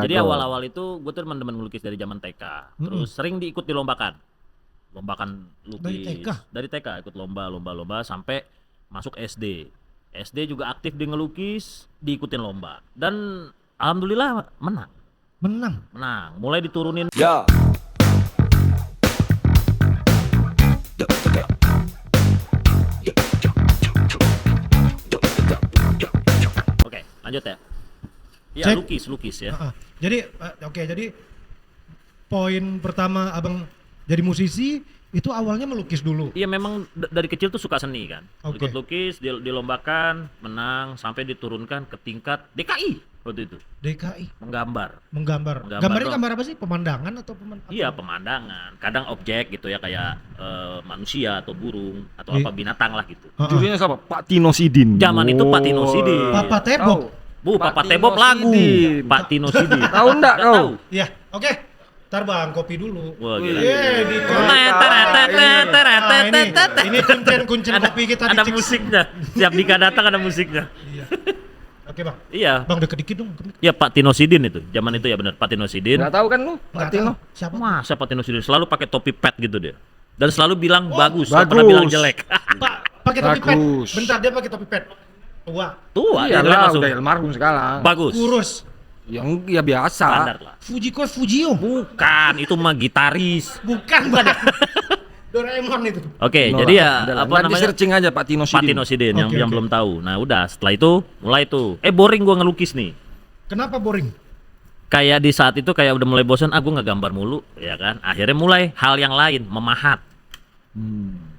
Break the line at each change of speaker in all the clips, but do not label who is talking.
Jadi awal-awal itu gue tuh teman-teman ngelukis dari zaman TK. Terus sering diikut dilombakan. Lombakan lukis. Dari TK ikut lomba sampai masuk SD. SD juga aktif di ngelukis, diikutin lomba. Dan alhamdulillah menang. Mulai diturunin.
Ya.
Oke, lanjut ya. Iya, lukis ya.
Jadi jadi poin pertama abang jadi musisi itu awalnya melukis dulu.
Iya, memang dari kecil tuh suka seni kan. Ikut lukis, dilombakan, menang sampai diturunkan ke tingkat DKI waktu itu.
DKI.
Menggambar.
Gambarnya gambar apa sih? Pemandangan atau
Iya, pemandangan. Kadang objek gitu ya, kayak manusia atau burung atau apa binatang lah gitu.
Jurinya siapa? Pak Tino Sidin.
Zaman itu Pak Tino Sidin.
Papa Tebok.
Papa Tebok lagu. Pak Tino Sidin.
Tahu enggak kau?
Iya, oke. Ntar bang, kopi dulu.
Wah, gila.
Ini kuncen kopi kita.
Ada musiknya. Setiap Dika datang ada musiknya.
Iya. Oke bang.
Iya.
Bang deket dikit dong.
Iya, Pak Tino Sidin itu. Zaman itu ya benar, Pak Tino Sidin.
Enggak tahu kan lu? Pak Tino.
Siapa?
Masa Pak Tino Sidin selalu pakai topi pet gitu dia. Dan selalu bilang bagus, nggak pernah bilang jelek.
Pak, pakai topi pet.
Bagus.
Bentar, dia pakai topi pet.
Tua
Iya
ya,
lah,
langsung.
udah almarhum sekarang.
Bagus.
Kurus.
Yang ya biasa.
Standar lah.
Fujio.
Bukan, itu mah gitaris.
Bukan bang. Doraemon itu.
Oke,
Nora,
jadi ya
adalah.
apa
Nanti
namanya?
searching aja Pak Tino Sidin.
Pak Tino Sidin yang
Oke.
belum tahu. Nah, udah setelah itu mulai tuh. Boring gua ngelukis nih.
Kenapa boring?
Kayak di saat itu kayak udah mulai bosan, gua nggak gambar mulu, ya kan? Akhirnya mulai hal yang lain, memahat.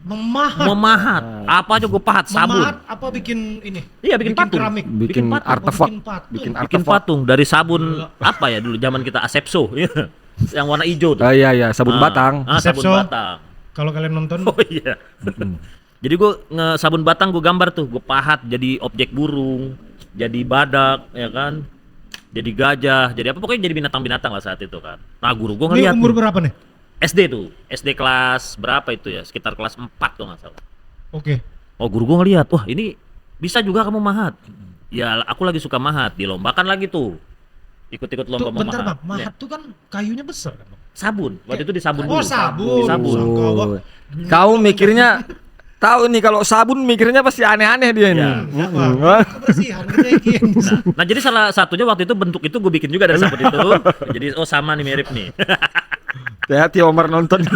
Memahat.
Apa aja gua pahat, sabun.
Memahat apa bikin ini?
Iya, bikin patung.
keramik.
Bikin
patung.
artefak.
Bikin
Bikin patung dari sabun apa ya dulu zaman kita Asepso yang warna hijau tuh.
Iya, sabun batang.
Sabun
Asepso.
batang.
Kalau kalian nonton.
Oh iya. Jadi sabun batang gue gambar tuh, gue pahat jadi objek burung, jadi badak, ya kan, jadi gajah, jadi apa pokoknya jadi binatang-binatang lah saat itu kan. Nah guru gue
Ini
ngeliat
umur
nih,
berapa nih?
SD tuh, SD kelas berapa itu ya, sekitar kelas 4 tuh nggak salah.
Oke.
Oh guru gue ngeliat, wah ini bisa juga kamu mahat. Ya aku lagi suka mahat, dilombakan lagi tuh, ikut-ikut lomba
Tuh, bentar
memahat.
bang, mahat tuh kan kayunya besar kan bang?
Sabun, waktu itu disabun
Oh
dulu.
sabun.
Sabun.
Sangka, Bang.
Kau mikirnya tahu nih kalau sabun mikirnya pasti aneh-aneh dia nih.
Ya.
Kebersihan kenaikin.
Nah jadi salah satunya waktu itu bentuk itu gue bikin juga dari sabun itu. Jadi sama nih mirip nih.
Hati-hati Omar nonton.
5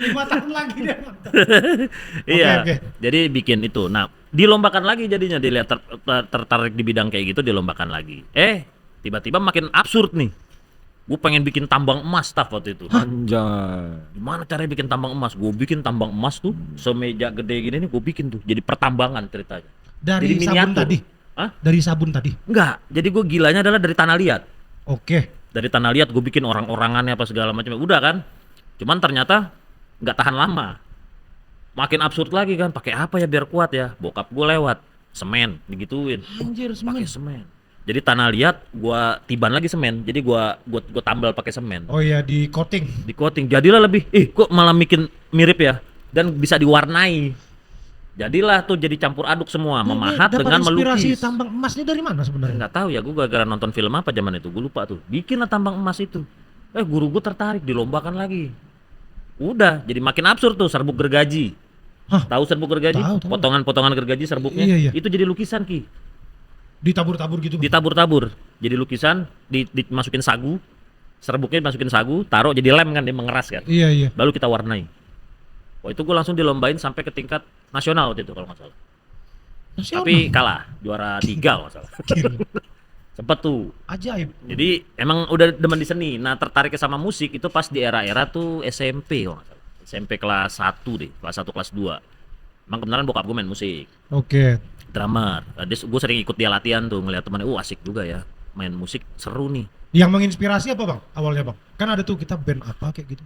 tahun lagi dia nonton.
Iya.
Oke.
Jadi bikin itu. Nah dilombakan lagi jadinya, dilihat tertarik di bidang kayak gitu, dilombakan lagi. Tiba-tiba makin absurd nih. Gue pengen bikin tambang emas waktu itu.
Anjay.
Gimana caranya bikin tambang emas? Gue bikin tambang emas tuh semeja gede gini nih, gue bikin tuh jadi pertambangan ceritanya.
Dari
Jadi
sabun
miniatur.
tadi.
Hah?
Dari sabun tadi.
Enggak. Jadi gue gilanya adalah dari tanah liat.
Oke.
Dari tanah liat gue bikin orang-orangannya apa segala macam. Udah kan. Cuman ternyata nggak tahan lama. Makin absurd lagi kan. Pakai apa ya biar kuat ya? Bokap gue lewat, semen digituin.
Anjir
Pakai semen. Jadi tanah liat gua tiban lagi semen. Jadi gua tambal pakai semen.
Oh iya, di coating.
Di coating. Jadilah lebih kok malah bikin mirip ya, dan bisa diwarnai. Jadilah tuh jadi campur aduk semua, memahat
Dapat
dengan
inspirasi
melukis.
tambang emasnya dari mana sebenarnya?
Nggak tahu ya, gue gara-gara nonton film apa zaman itu, gue lupa tuh. Bikinlah tambang emas itu. Guru gue tertarik, dilombakan lagi. Udah, jadi makin absurd tuh, serbuk gergaji.
Hah?
Tahu serbuk gergaji?
Tahu.
Potongan-potongan gergaji serbuknya.
Iya.
Itu jadi lukisan Ki.
Ditabur-tabur gitu.
Ditabur-tabur. Jadi lukisan, dimasukin sagu, serbuknya dimasukin sagu, taruh jadi lem kan, dia mengeras kan.
Iya.
Baru kita warnai. Wah itu gue langsung dilombain sampai ke tingkat nasional waktu itu kalau nggak salah.
Nasional.
Tapi kalah, juara 3 kalau nggak salah.
Gila.
Sempet tuh.
Ajaib.
Jadi emang udah demen di seni. Nah tertariknya sama musik itu pas di era-era tuh SMP kalau nggak salah. SMP kelas 1 deh, kelas 1 kelas 2. Emang kebenaran bokap gue main musik,
Oke.
drummer. Gue sering ikut dia latihan tuh, ngeliat temannya, asik juga ya main musik, seru nih.
Yang menginspirasi apa bang? Awalnya bang? Kan ada tuh kita band apa kayak gitu.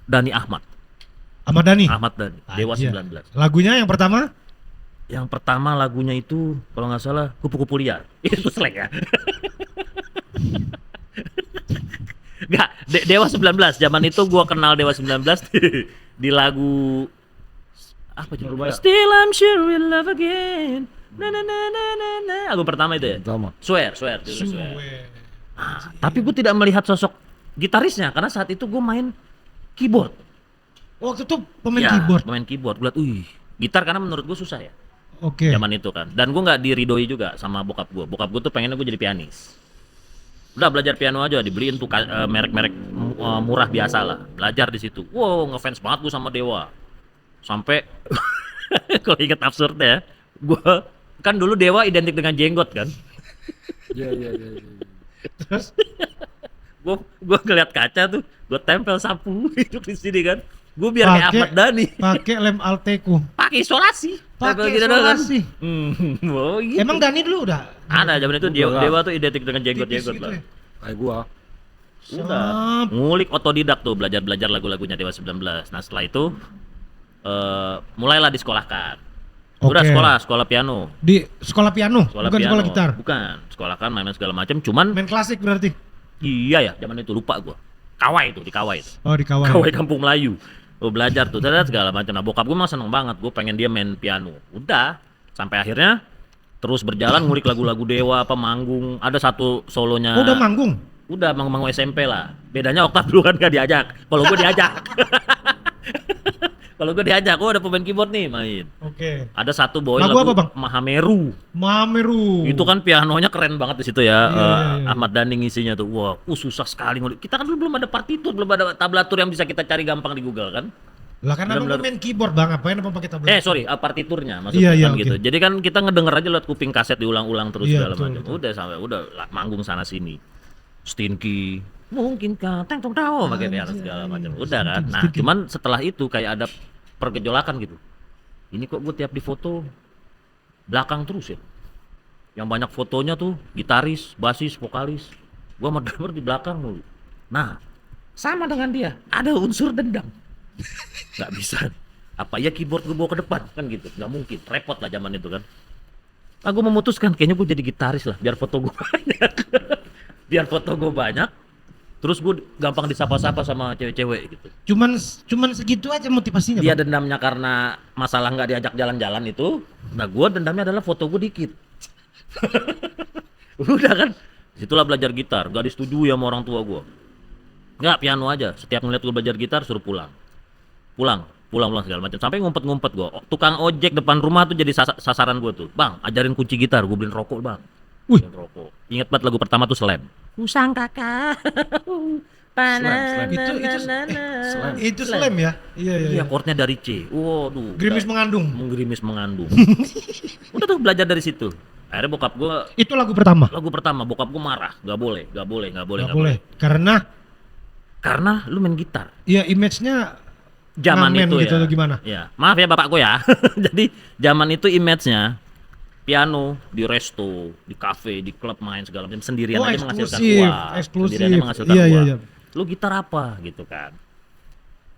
Dani Ahmad
Ahmad Dhani.
Dewa
Aja.
19.
Lagunya yang pertama?
Yang pertama lagunya itu kalau nggak salah Kupu-kupu Liar. Itu selek ya. Enggak, Dewa 19. Zaman itu gua kenal Dewa 19 di lagu apa judulnya? Still I'm sure we'll love again. Album pertama itu ya.
Sama.
Swear, judulnya Swear.
Suwe.
Tapi gue tidak melihat sosok gitarisnya karena saat itu gue main keyboard.
Waktu itu pemain
Ya,
keyboard.
Pemain keyboard. Gue liat, gitar karena menurut gue susah ya.
Oke.
Zaman itu kan. Dan gue nggak diridoi juga sama bokap gue. Bokap gue tuh pengennya gue jadi pianis. Udah belajar piano aja, dibeliin tuh merek-merek murah biasa lah. Belajar di situ. Wow, ngefans banget gue sama Dewa. Sampai kalau inget absurdnya, gue kan dulu Dewa identik dengan jenggot kan.
Iya.
Terus
Gue ngeliat kaca tuh, gue tempel sapu hidup di sini kan. Gue biar kayak Ahmad Dhani.
pakai lem Alteco.
Pakai isolasi.
Pakai
Tempel gitu doang kan.
isolasi.
Oh, gitu.
Emang Dani dulu udah?
ada zaman itu
Udah.
Dewa tuh identik dengan jenggot-jenggot
Tipis
lah.
gitu ya?
Kayak gua.
Udah. Ngulik otodidak tuh, belajar lagu-lagunya Dewa 19. Nah, setelah itu mulailah disekolahkan. Udah
Oke.
sekolah piano.
Di sekolah piano, bukan
Piano.
sekolah gitar.
Bukan, sekolahkan main-main segala macam, cuman
Main klasik berarti.
iya ya, zaman itu lupa gua. Kawai itu, di Kawai itu.
Oh, di Kawai.
Kawai Kampung Melayu. Gue belajar tuh, segala macam. Nah, bokap gue mah seneng banget, gue pengen dia main piano. Udah, sampai akhirnya terus berjalan ngulik lagu-lagu Dewa, apa manggung. Ada satu solonya.
Oh, udah manggung.
Udah manggung SMP lah. Bedanya Oktav dulu kan gak diajak. Kalau gue diajak. Kalau gue diajak, gue ada pemain keyboard nih main.
Oke.
Ada satu boy
Lagu apa, Bang?
Mahameru.
Mameru.
Itu kan pianonya keren banget di situ ya.
Iya.
Ahmad Dhani ngisinya tuh. Wah, susah sekali ngulik. Kita kan dulu belum ada partitur, belum ada tablatur yang bisa kita cari gampang di Google kan.
Lah kan abang
Bener-bener.
main keyboard Bang, ngapain abang pakai tablet?
Sorry, partiturnya maksudnya
Iya,
kan
oke.
gitu. Jadi kan kita ngedenger aja lewat kuping kaset diulang-ulang terus
Iya,
segala
betul,
macam.
betul.
Udah sampai manggung sana sini. Stinky, mungkinkah teng tong tao pakai piano segala macam. Udah kan. Nah,
Stinky.
cuman setelah itu kayak ada pergejolakan gitu. Ini kok gue tiap di foto belakang terus ya. Yang banyak fotonya tuh gitaris, basis, vokalis. Gua sama drummer di belakang mulu. Nah, sama dengan dia, ada unsur dendam. Nggak bisa. Apa ya keyboard gue bawa ke depan kan gitu, nggak mungkin, repot lah zaman itu kan. Nah, gue memutuskan kayaknya gue jadi gitaris lah, biar foto gue banyak. Biar foto gue banyak, terus gue gampang disapa-sapa sama cewek-cewek gitu.
Cuman segitu aja motivasinya,
Dia
Bang.
dendamnya karena masalah nggak diajak jalan-jalan itu, nah gue dendamnya adalah foto gue dikit. Udah kan, situlah belajar gitar, gak disetujui sama orang tua gue. Nggak, piano aja, setiap ngeliat gue belajar gitar suruh pulang segala macam, sampai ngumpet-ngumpet gue. Tukang ojek depan rumah tuh jadi sasaran gue tuh. Bang, ajarin kunci gitar, gue beliin rokok bang.
Wih.
Beliin rokok. Ingat banget lagu pertama tuh Slam. Usang kakak.
Slam.
Itu slam ya? Iya.
Iya, chordnya dari C. Waduh.
Gerimis mengandung.
Menggerimis mengandung. Udah tuh belajar dari situ. Akhirnya bokap gue,
Itu lagu pertama.
bokap gue marah. Gak boleh.
Gak boleh. Karena
Lu main gitar.
ya image-nya
Zaman
ngamen
itu
gitu
ya.
atau gimana?
Ya, maaf ya bapak gue ya. Jadi zaman itu image-nya piano di resto, di kafe, di klub main segala macam sendirian
Oh,
aja menghasilkan
eksklusif,
uang.
eksklusif.
Sendirian aja menghasilkan
Iya,
uang.
iya.
Lu gitar apa gitu kan.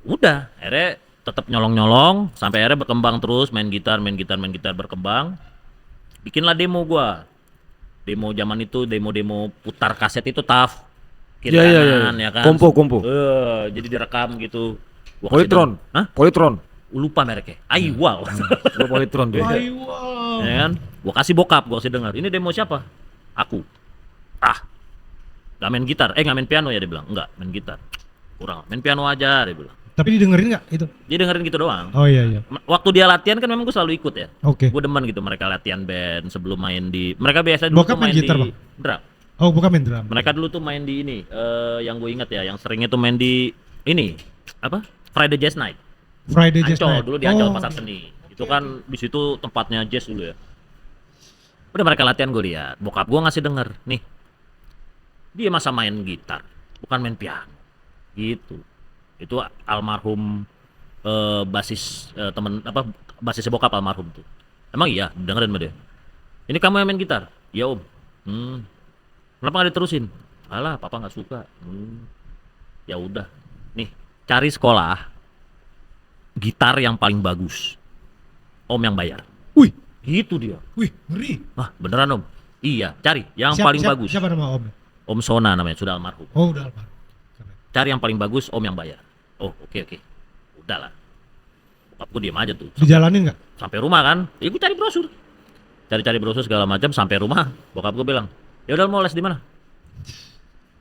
Udah, akhirnya tetap nyolong-nyolong sampai akhirnya berkembang terus, main gitar berkembang. Bikinlah demo gua. Demo zaman itu, demo putar kaset itu tough. Kiri
Iya.
kanan, ya kan.
Kompo.
Jadi direkam gitu. Gua kasih
Polytron.
demo. Hah?
Polytron.
Lupa mereknya. Aiwal.
Gua Polytron tuh.
Wow.
Ya kan? Gua kasih bokap, gua kasih dengar. Ini demo siapa? Aku. Gak main gitar. Gak main piano ya dia bilang. Enggak, main gitar. Kurang. Main piano aja dia bilang.
Tapi didengerin nggak itu?
Dia dengerin gitu doang.
Oh iya.
Waktu dia latihan kan memang gue selalu ikut ya.
Oke.
Gue demen gitu mereka latihan band sebelum main di. Mereka biasa dulu
Bokap
tuh
main
main
gitar,
di
Bang?
drum.
Oh, bukan main drum.
Mereka dulu tuh main di ini. Yang gue inget ya, yang seringnya tuh main di ini apa? Friday Jazz Night.
Friday Jazz
Ancol
Night.
dulu di Ancol
Oh,
Pasar Seni. Itu kan di situ tempatnya jazz dulu ya. Udah mereka latihan gue lihat. Bokap gue ngasih denger, nih. Dia masa main gitar, bukan main piano. Gitu. Itu almarhum basis basisnya bokap almarhum tuh. Emang iya, dengerin sama dia. Ini kamu yang main gitar? Ya om. Kenapa nggak diterusin? Alah, papa nggak suka. Ya udah. Nih, cari sekolah gitar yang paling bagus. Om yang bayar.
Wih,
Gitu dia.
ngeri.
Beneran om? Iya, cari yang paling bagus.
Siapa nama Om?
Om Sona namanya, sudah almarhum.
Oh, udah almarhum.
Cari yang paling bagus, om yang bayar. Oh, oke. Udahlah. Bokap gue diem aja tuh.
Dijalanin nggak?
Sampai rumah kan, gue cari brosur. cari-cari brosur segala macam sampai rumah. Bokap gue bilang, "Ya udah mau les di mana?"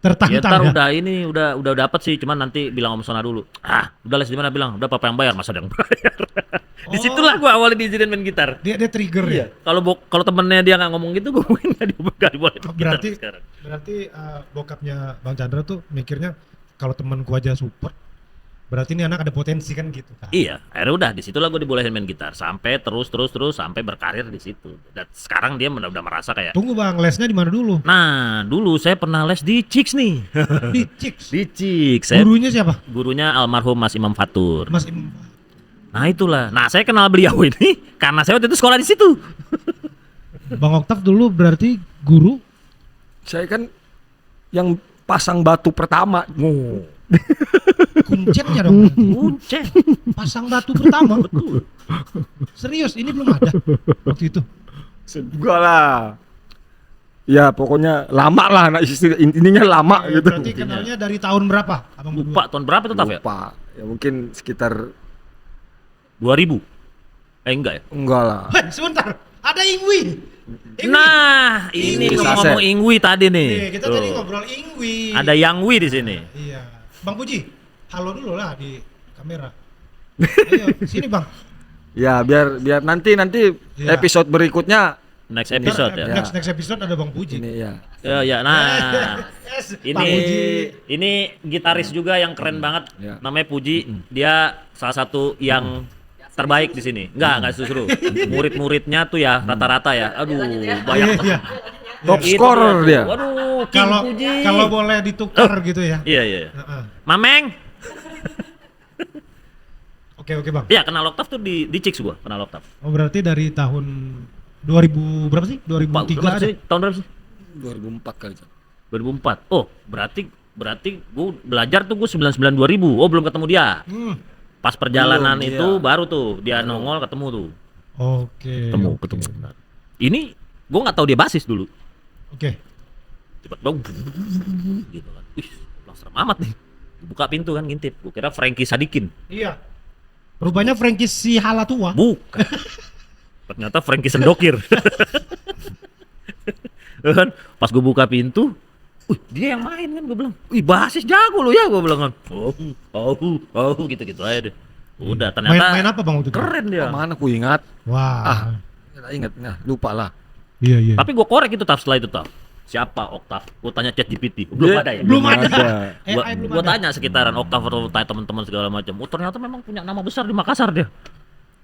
Ya
Tertantang
ntar
ya.
udah dapat sih, cuman nanti bilang Om Sona dulu. Udah les di mana, bilang, udah papa yang bayar, masa ada yang bayar. Disitulah gua awalnya diizinin main gitar.
Dia trigger ya.
Kalau temennya dia nggak ngomong gitu, gue mungkin nggak diboleh main gitar
Berarti
sekarang.
bokapnya Bang Chandra tuh mikirnya kalau temanku aja support, berarti ini anak ada potensi kan gitu kan.
Iya, akhirnya udah disitulah gue dibolehin main gitar sampai terus sampai berkarir di situ. Dan sekarang dia udah merasa kayak,
Tunggu Bang, lesnya di mana dulu?
nah dulu saya pernah les di Chicks nih.
Di Chicks.
Di Chicks. Saya
Gurunya siapa?
gurunya almarhum Mas Imam Fatur.
Mas Im.
Nah itulah. Nah saya kenal beliau ini karena saya waktu itu sekolah di situ.
Bang Oktav dulu berarti guru.
Saya kan yang pasang batu pertama.
Kuncennya dong.
Kuncen.
Pasang batu pertama. Serius, ini belum ada waktu itu.
Enggak lah. Ya pokoknya lama lah, intinya lama gitu.
Berarti kenalnya dari tahun berapa? Abang
Lupa tahun berapa itu Taf ya?
Lupa. Ya mungkin sekitar
2000. Enggak ya?
enggak lah.
Sebentar, ada Ingwi.
Nah, ini
Ingwi.
ngomong Ingwi tadi nih.
Kita tadi
Tuh.
ngobrol Ingwi.
Ada Yang Wi di sini.
Iya. Bang Puji, halo dulu lah di kamera. Ayo, sini Bang.
Ya biar nanti
Iya.
episode berikutnya
Next episode ya.
Next episode ada Bang Puji.
ini ya.
Ya, nah.
Yes,
Ini
Bang Puji.
ini gitaris juga yang keren banget.
Ya.
Namanya Puji. Dia salah satu yang terbaik di sini. Enggak justru. Murid-muridnya tuh ya rata-rata ya. Aduh, banyak.
Iya.
Top
Itu
scorer
tuh.
dia.
Waduh, King
Kalau
Puji.
kalau boleh ditukar gitu ya.
Iya, iya.
Heeh.
Mameng.
Oke Bang.
Iya, kenal Oktav tuh di Chicks gua, kenal Oktav.
Oh berarti dari tahun 2000 berapa sih? 2003
Berapa
ada?
sih? Tahun berapa sih?
2004 kali.
2004. Oh, berarti gua belajar tuh gua 99 2000. Oh, belum ketemu dia. Pas perjalanan
Belum,
itu
iya.
baru tuh dia nongol ketemu tuh.
Oke.
Ketemu,
oke.
ketemu. Benar. Ini gua nggak tahu dia basis dulu.
Oke.
Tiba-tiba gitu kan. Wih, bilang serem amat nih. Buka pintu kan ngintip. Gua kira Frankie Sadikin.
Iya. Rupanya Frankie si Hala tua.
Bukan. Ternyata Frankie Sendokir. Kan pas gue buka pintu, dia yang main kan, gue bilang, wih basis jago lo ya, gue bilang kan. Gitu-gitu aja deh. Udah ternyata
Main apa Bang waktu itu?
keren dia.
Mana ku ingat?
Wah.
Ingat, nah, lupa lah.
Iya.
Tapi gue korek itu Taf setelah itu Taf. Siapa Oktav? Gue tanya ChatGPT. Belum ada ya?
Belum ada.
Gua,
AI belum
gua
ada.
tanya sekitaran Oktav atau tanya teman-teman segala macam. Oh ternyata memang punya nama besar di Makassar dia.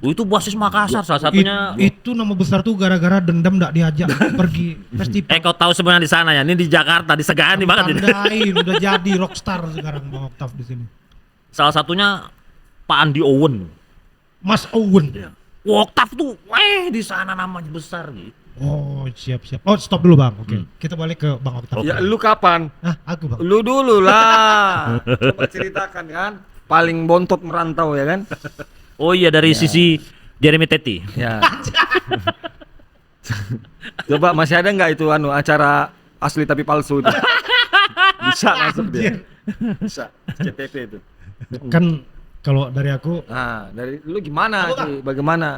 Oh, itu basis Makassar salah satunya.
Itu nama besar tuh gara-gara dendam nggak diajak pergi festival.
Kau tahu sebenarnya di sana ya? Ini di Jakarta, di Segani banget ini.
Tandain udah jadi rockstar sekarang Bang Oktav di sini.
Salah satunya Pak Andi Owen.
Mas Owen.
Wah, Oktav tuh, di sana namanya besar gitu.
Oh siap. Oh stop dulu Bang. Oke. Kita balik ke Bang Oktav.
Ya lu kapan?
Aku Bang.
Lu dulu lah. Coba ceritakan kan. Paling bontot merantau ya kan?
Oh iya dari sisi Jeremy Teti.
Ya. Coba masih ada nggak itu acara asli tapi palsu itu? Bisa masuk dia. Bisa. CTP itu.
Kan kalau dari aku
Nah, dari lu gimana?
Apa, Bang?
Ci? Bagaimana?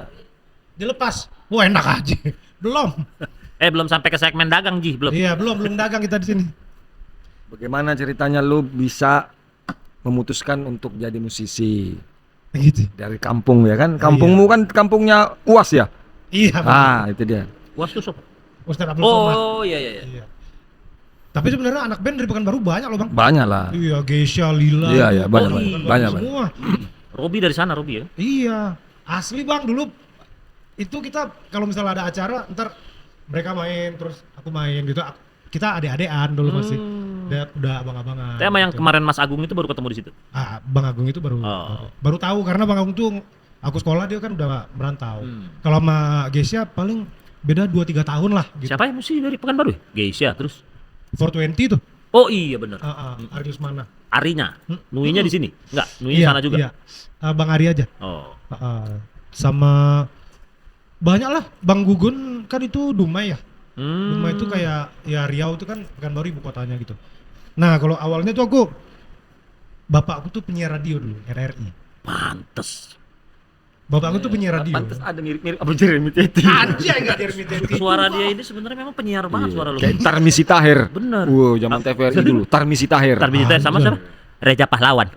dilepas. Wah enak aja. Belum.
Belum sampai ke segmen dagang Ji, belum.
Iya belum dagang kita di sini.
Bagaimana ceritanya lu bisa memutuskan untuk jadi musisi
Gitu.
dari kampung ya kan? Kampungmu kan kampungnya UAS ya?
Iya. Bang.
Ah, itu dia.
Wah, susah.
Ustaz Abdul Somad.
Oh iya.
Iya. Tapi sebenarnya anak band dari Pekanbaru banyak loh Bang.
Banyak lah.
Iya, Geisha, Lila.
Iya, banyak,
Oh,
banyak,
iya.
banyak.
Semua.
Robi dari sana, Robi ya.
Iya, asli Bang dulu itu kita kalau misalnya ada acara ntar mereka main terus aku main gitu. Kita adik-adikan dulu masih. Udah abang-abangan.
Tema yang
gitu.
kemarin Mas Agung itu baru ketemu di situ.
Bang Agung itu baru tahu karena Bang Agung tuh aku sekolah dia kan udah merantau. Kalau sama Geisha paling beda 2-3 tahun lah gitu.
Siapa ya musisi dari Pekanbaru ya? Geisha terus.
420 tuh.
Oh iya benar.
Arius mana?
Arinya. Nuinya di sini? Enggak, Nuinya sana juga.
Iya. Bang Ari aja.
Oh.
Sama banyak lah. Bang Gugun kan itu Dumai ya. Dumai itu kayak ya Riau itu kan Pekanbaru ibu kotanya gitu. Nah kalau awalnya tuh bapakku tuh penyiar radio dulu RRI.
Pantes.
Bapak aku tuh penyiar radio.
Pantes ada mirip-mirip apa Jeremy Teti.
Anjay enggak Jeremy Teti.
Suara dia ini sebenarnya memang penyiar banget suara lu.
Kayak Tarmisi Tahir.
Bener.
Wow, zaman TVRI dulu. Tarmisi Tahir.
Tarbijita sama siapa? Reja Pahlawan.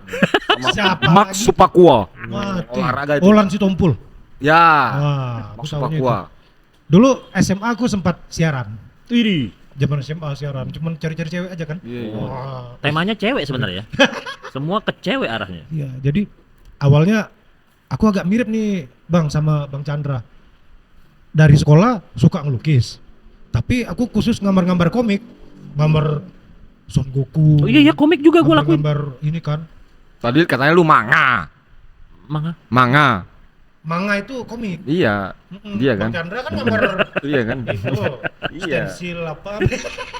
Siapa?
Max Supakua.
Mati.
Olahraga itu.
Olan Sitompul.
Ya.
Wah, aku
Max
tahunya
Supakua.
itu. Dulu SMA aku sempat siaran.
Ini
Zaman SMA siaran, cuman cari-cari cewek aja kan.
Iya, iya.
Wah.
temanya cewek sebenarnya. Semua ke cewek arahnya.
Iya, jadi awalnya aku agak mirip nih Bang sama Bang Chandra. Dari sekolah suka ngelukis. Tapi aku khusus gambar-gambar komik. Gambar Son Goku.
Oh iya ya komik juga gue lakuin.
Gambar ini kan.
Tadi katanya lu manga.
Manga.
Manga.
Manga itu komik.
Iya. Dia kan.
Bang Chandra kan gambar
Iya kan.
itu.
Iya.
Stensil apa.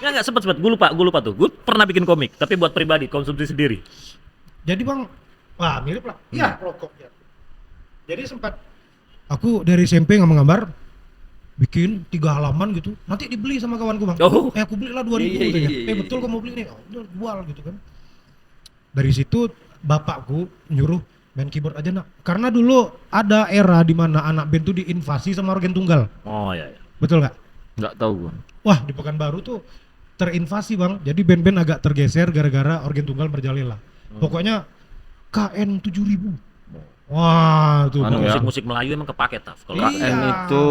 Enggak sempet gue lupa tuh. Gue pernah bikin komik tapi buat pribadi, konsumsi sendiri.
Jadi Bang, wah mirip lah. Iya, rokok ya. Jadi sempat aku dari SMP gambar bikin 3 halaman gitu. Nanti dibeli sama kawanku Bang.
Oh.
Aku belilah 2000
Iya,
katanya.
iya.
Betul kamu beli nih. Oh, udah jual gitu kan. Dari situ bapakku nyuruh main keyboard aja nak. Karena dulu ada era di mana anak band tuh diinvasi sama organ tunggal.
Oh iya.
Betul nggak?
Enggak tahu gua.
Wah di Pekanbaru tuh terinvasi Bang. Jadi band-band agak tergeser gara-gara organ tunggal berjalin lah. Pokoknya KN 7000. Wah tuh
Anu ya.
Musik-musik Melayu emang kepake taf. Kalau
Iya.
KN itu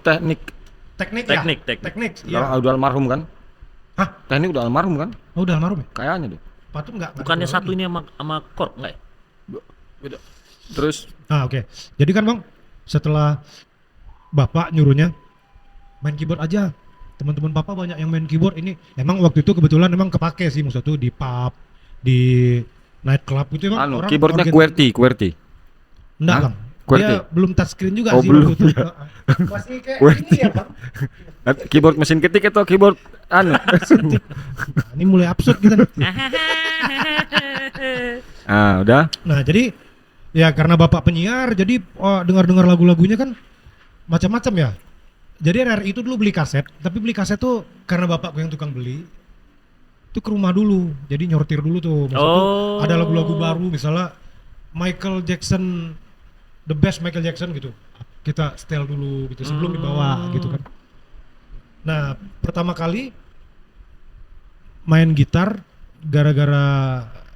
teknik.
teknik
Teknik.
iya.
Udah almarhum kan?
Hah?
Teknik udah almarhum kan?
Oh, udah almarhum ya?
Kayaknya deh.
Patut nggak
bukannya
keluar
satu
lagi.
ini sama chord enggak ya?
Beda. Terus
Oke. Jadi kan Bang, setelah Bapak nyuruhnya main keyboard aja. Teman-teman Papa banyak yang main keyboard ini. Emang waktu itu kebetulan emang kepake sih maksud tuh di pub, di night club itu emang
anu
orang
keyboardnya
organ-
QWERTY.
Enggak
Hah?
Bang.
QWERTY?
Dia belum touchscreen juga
Oh,
sih
belum,
waktu itu.
ya.
Masih kayak
QWERTY.
ini ya Bang.
Keyboard mesin ketik atau keyboard anu?
Nah, ini mulai absurd kita nih.
Ah, udah.
Nah jadi ya karena bapak penyiar jadi dengar-dengar lagu-lagunya kan macam-macam ya. Jadi RRI itu dulu beli kaset, tapi beli kaset tuh karena bapakku yang tukang beli itu ke rumah dulu, jadi nyortir dulu tuh. Maksud tuh
Oh.
ada lagu-lagu baru misalnya Michael Jackson, the best Michael Jackson gitu. Kita setel dulu gitu sebelum dibawa gitu kan. Nah pertama kali main gitar gara-gara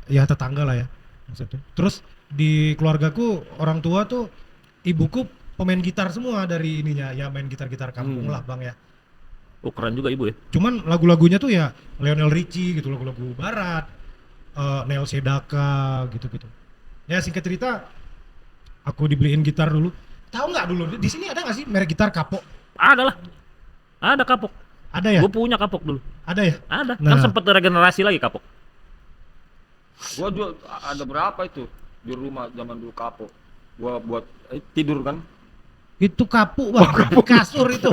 ya tetangga lah ya maksudnya. Terus di keluargaku orang tua tuh ibuku pemain gitar semua dari ininya ya main gitar-gitar kampung lah Bang ya.
Oh keren juga ibu ya.
Cuman lagu-lagunya tuh ya Lionel Richie gitu lagu-lagu barat, Neil Sedaka gitu-gitu. Ya singkat cerita aku dibeliin gitar dulu. Tahu nggak dulu di sini ada nggak sih merek gitar kapok?
Ada lah. Ada kapok.
Ada ya?
Gue punya kapok dulu.
Ada ya?
Ada.
Nah.
Kan sempet regenerasi lagi kapok.
Gua juga ada berapa itu di rumah zaman dulu kapok. Gua buat tidur kan.
Itu kapuk Bang, kasur itu.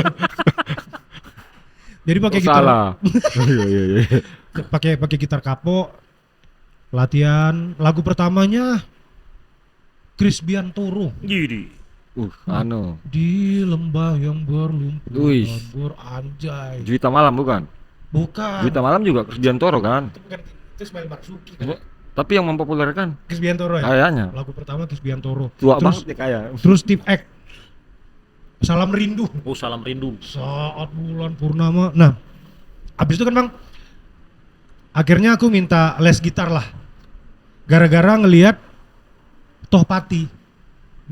Jadi pakai
Oh,
gitar
salah. Iya iya iya.
pakai gitar kapok latihan lagu pertamanya Chris Biantoro
Jadi.
Anu.
di lembah yang berlumpur
Wih.
anjay
Juwita Malam bukan?
bukan
Juwita Malam juga Chris Biantoro kan?
itu bukan itu Ismail Marzuki kan
Tapi yang mempopulerkan
Chris Biantoro ya
kayaknya
lagu pertama Chris Biantoro
tua
terus
banget ya kayak.
terus Steve Eck Salam Rindu
Oh salam rindu.
saat bulan purnama. Nah, habis itu kan Bang, akhirnya aku minta les gitar lah, gara-gara ngelihat Tohpati.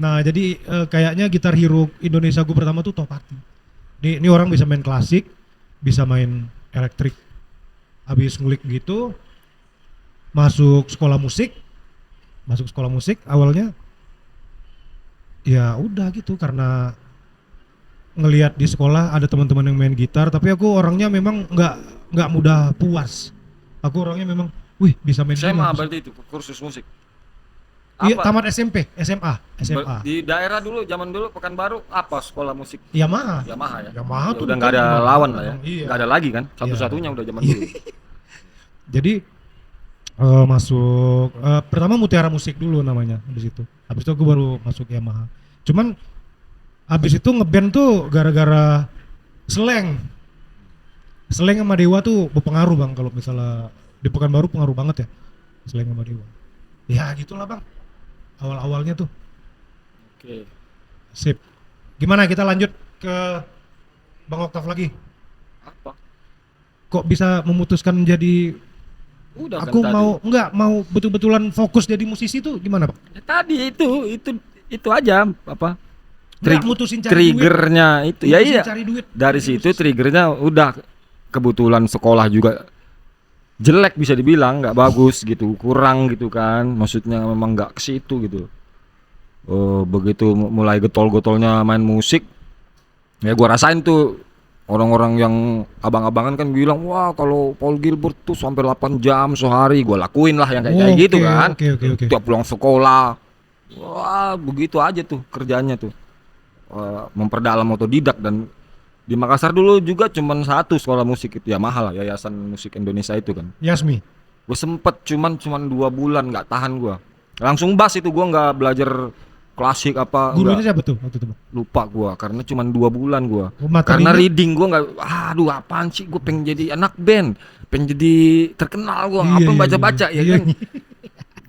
Nah, jadi kayaknya gitar hero Indonesia gue pertama tuh Tohpati. Ini orang bisa main klasik, bisa main elektrik. Habis ngulik gitu, masuk sekolah musik awalnya. Ya udah gitu karena ngelihat di sekolah ada teman-teman yang main gitar, tapi aku orangnya memang nggak mudah puas. Aku orangnya memang, wih bisa main
SMA
gitar.
berarti itu kursus musik.
Iya,
Apa?
tamat SMP, SMA.
Di daerah dulu zaman dulu Pekanbaru apa sekolah musik
Yamaha.
Yamaha ya?
Yamaha
Ya
tuh
udah nggak ada
bukan
lawan
Yamaha
lah ya.
dong, iya.
Nggak ada lagi kan? Satu-satunya udah zaman dulu.
Jadi masuk pertama Mutiara Musik dulu namanya habis itu. Habis itu aku baru masuk Yamaha. Cuman habis itu ngeband tuh gara-gara slang. Slang sama Dewa tuh berpengaruh Bang kalau misalnya di Pekanbaru pengaruh banget ya. Slang sama Dewa. Ya gitulah Bang. Awal-awalnya tuh.
Oke.
Sip. Gimana kita lanjut ke Bang Oktav lagi?
Apa?
Kok bisa memutuskan jadi
Udah
aku
kan
mau mau betul-betulan fokus jadi musisi tuh gimana, Bang?
tadi itu aja apa?
Nggak mutusin cari
Triggernya itu. Ya
Mutusin
iya.
cari duit.
Dari
Jadi
situ
musisi.
triggernya udah kebetulan sekolah juga jelek bisa dibilang, nggak bagus gitu, kurang gitu kan, maksudnya memang nggak ke situ gitu. Begitu mulai getol-getolnya main musik, ya gua rasain tuh orang-orang yang abang-abangan kan bilang, wah kalau Paul Gilbert tuh sampai 8 jam sehari, gua lakuin lah yang kayak gitu
Oke,
kan.
oke.
Tiap pulang sekolah, wah begitu aja tuh kerjanya tuh. Memperdalam otodidak. Dan di Makassar dulu juga cuman satu sekolah musik itu, Yamaha lah, Yayasan Musik Indonesia itu kan.
Yasmi.
Gue sempet cuman 2 bulan nggak tahan gua. Langsung bass itu gua nggak belajar klasik apa.
Gurunya
Nggak.
siapa tuh waktu itu, Bang?
Lupa gua karena cuman 2 bulan gua.
Oh, materi
Karena
ini-
reading gua nggak, aduh apaan sih, gua pengen jadi anak band, pengen jadi terkenal gua,
Iya,
apa
iya,
baca-baca
iya.
ya kan.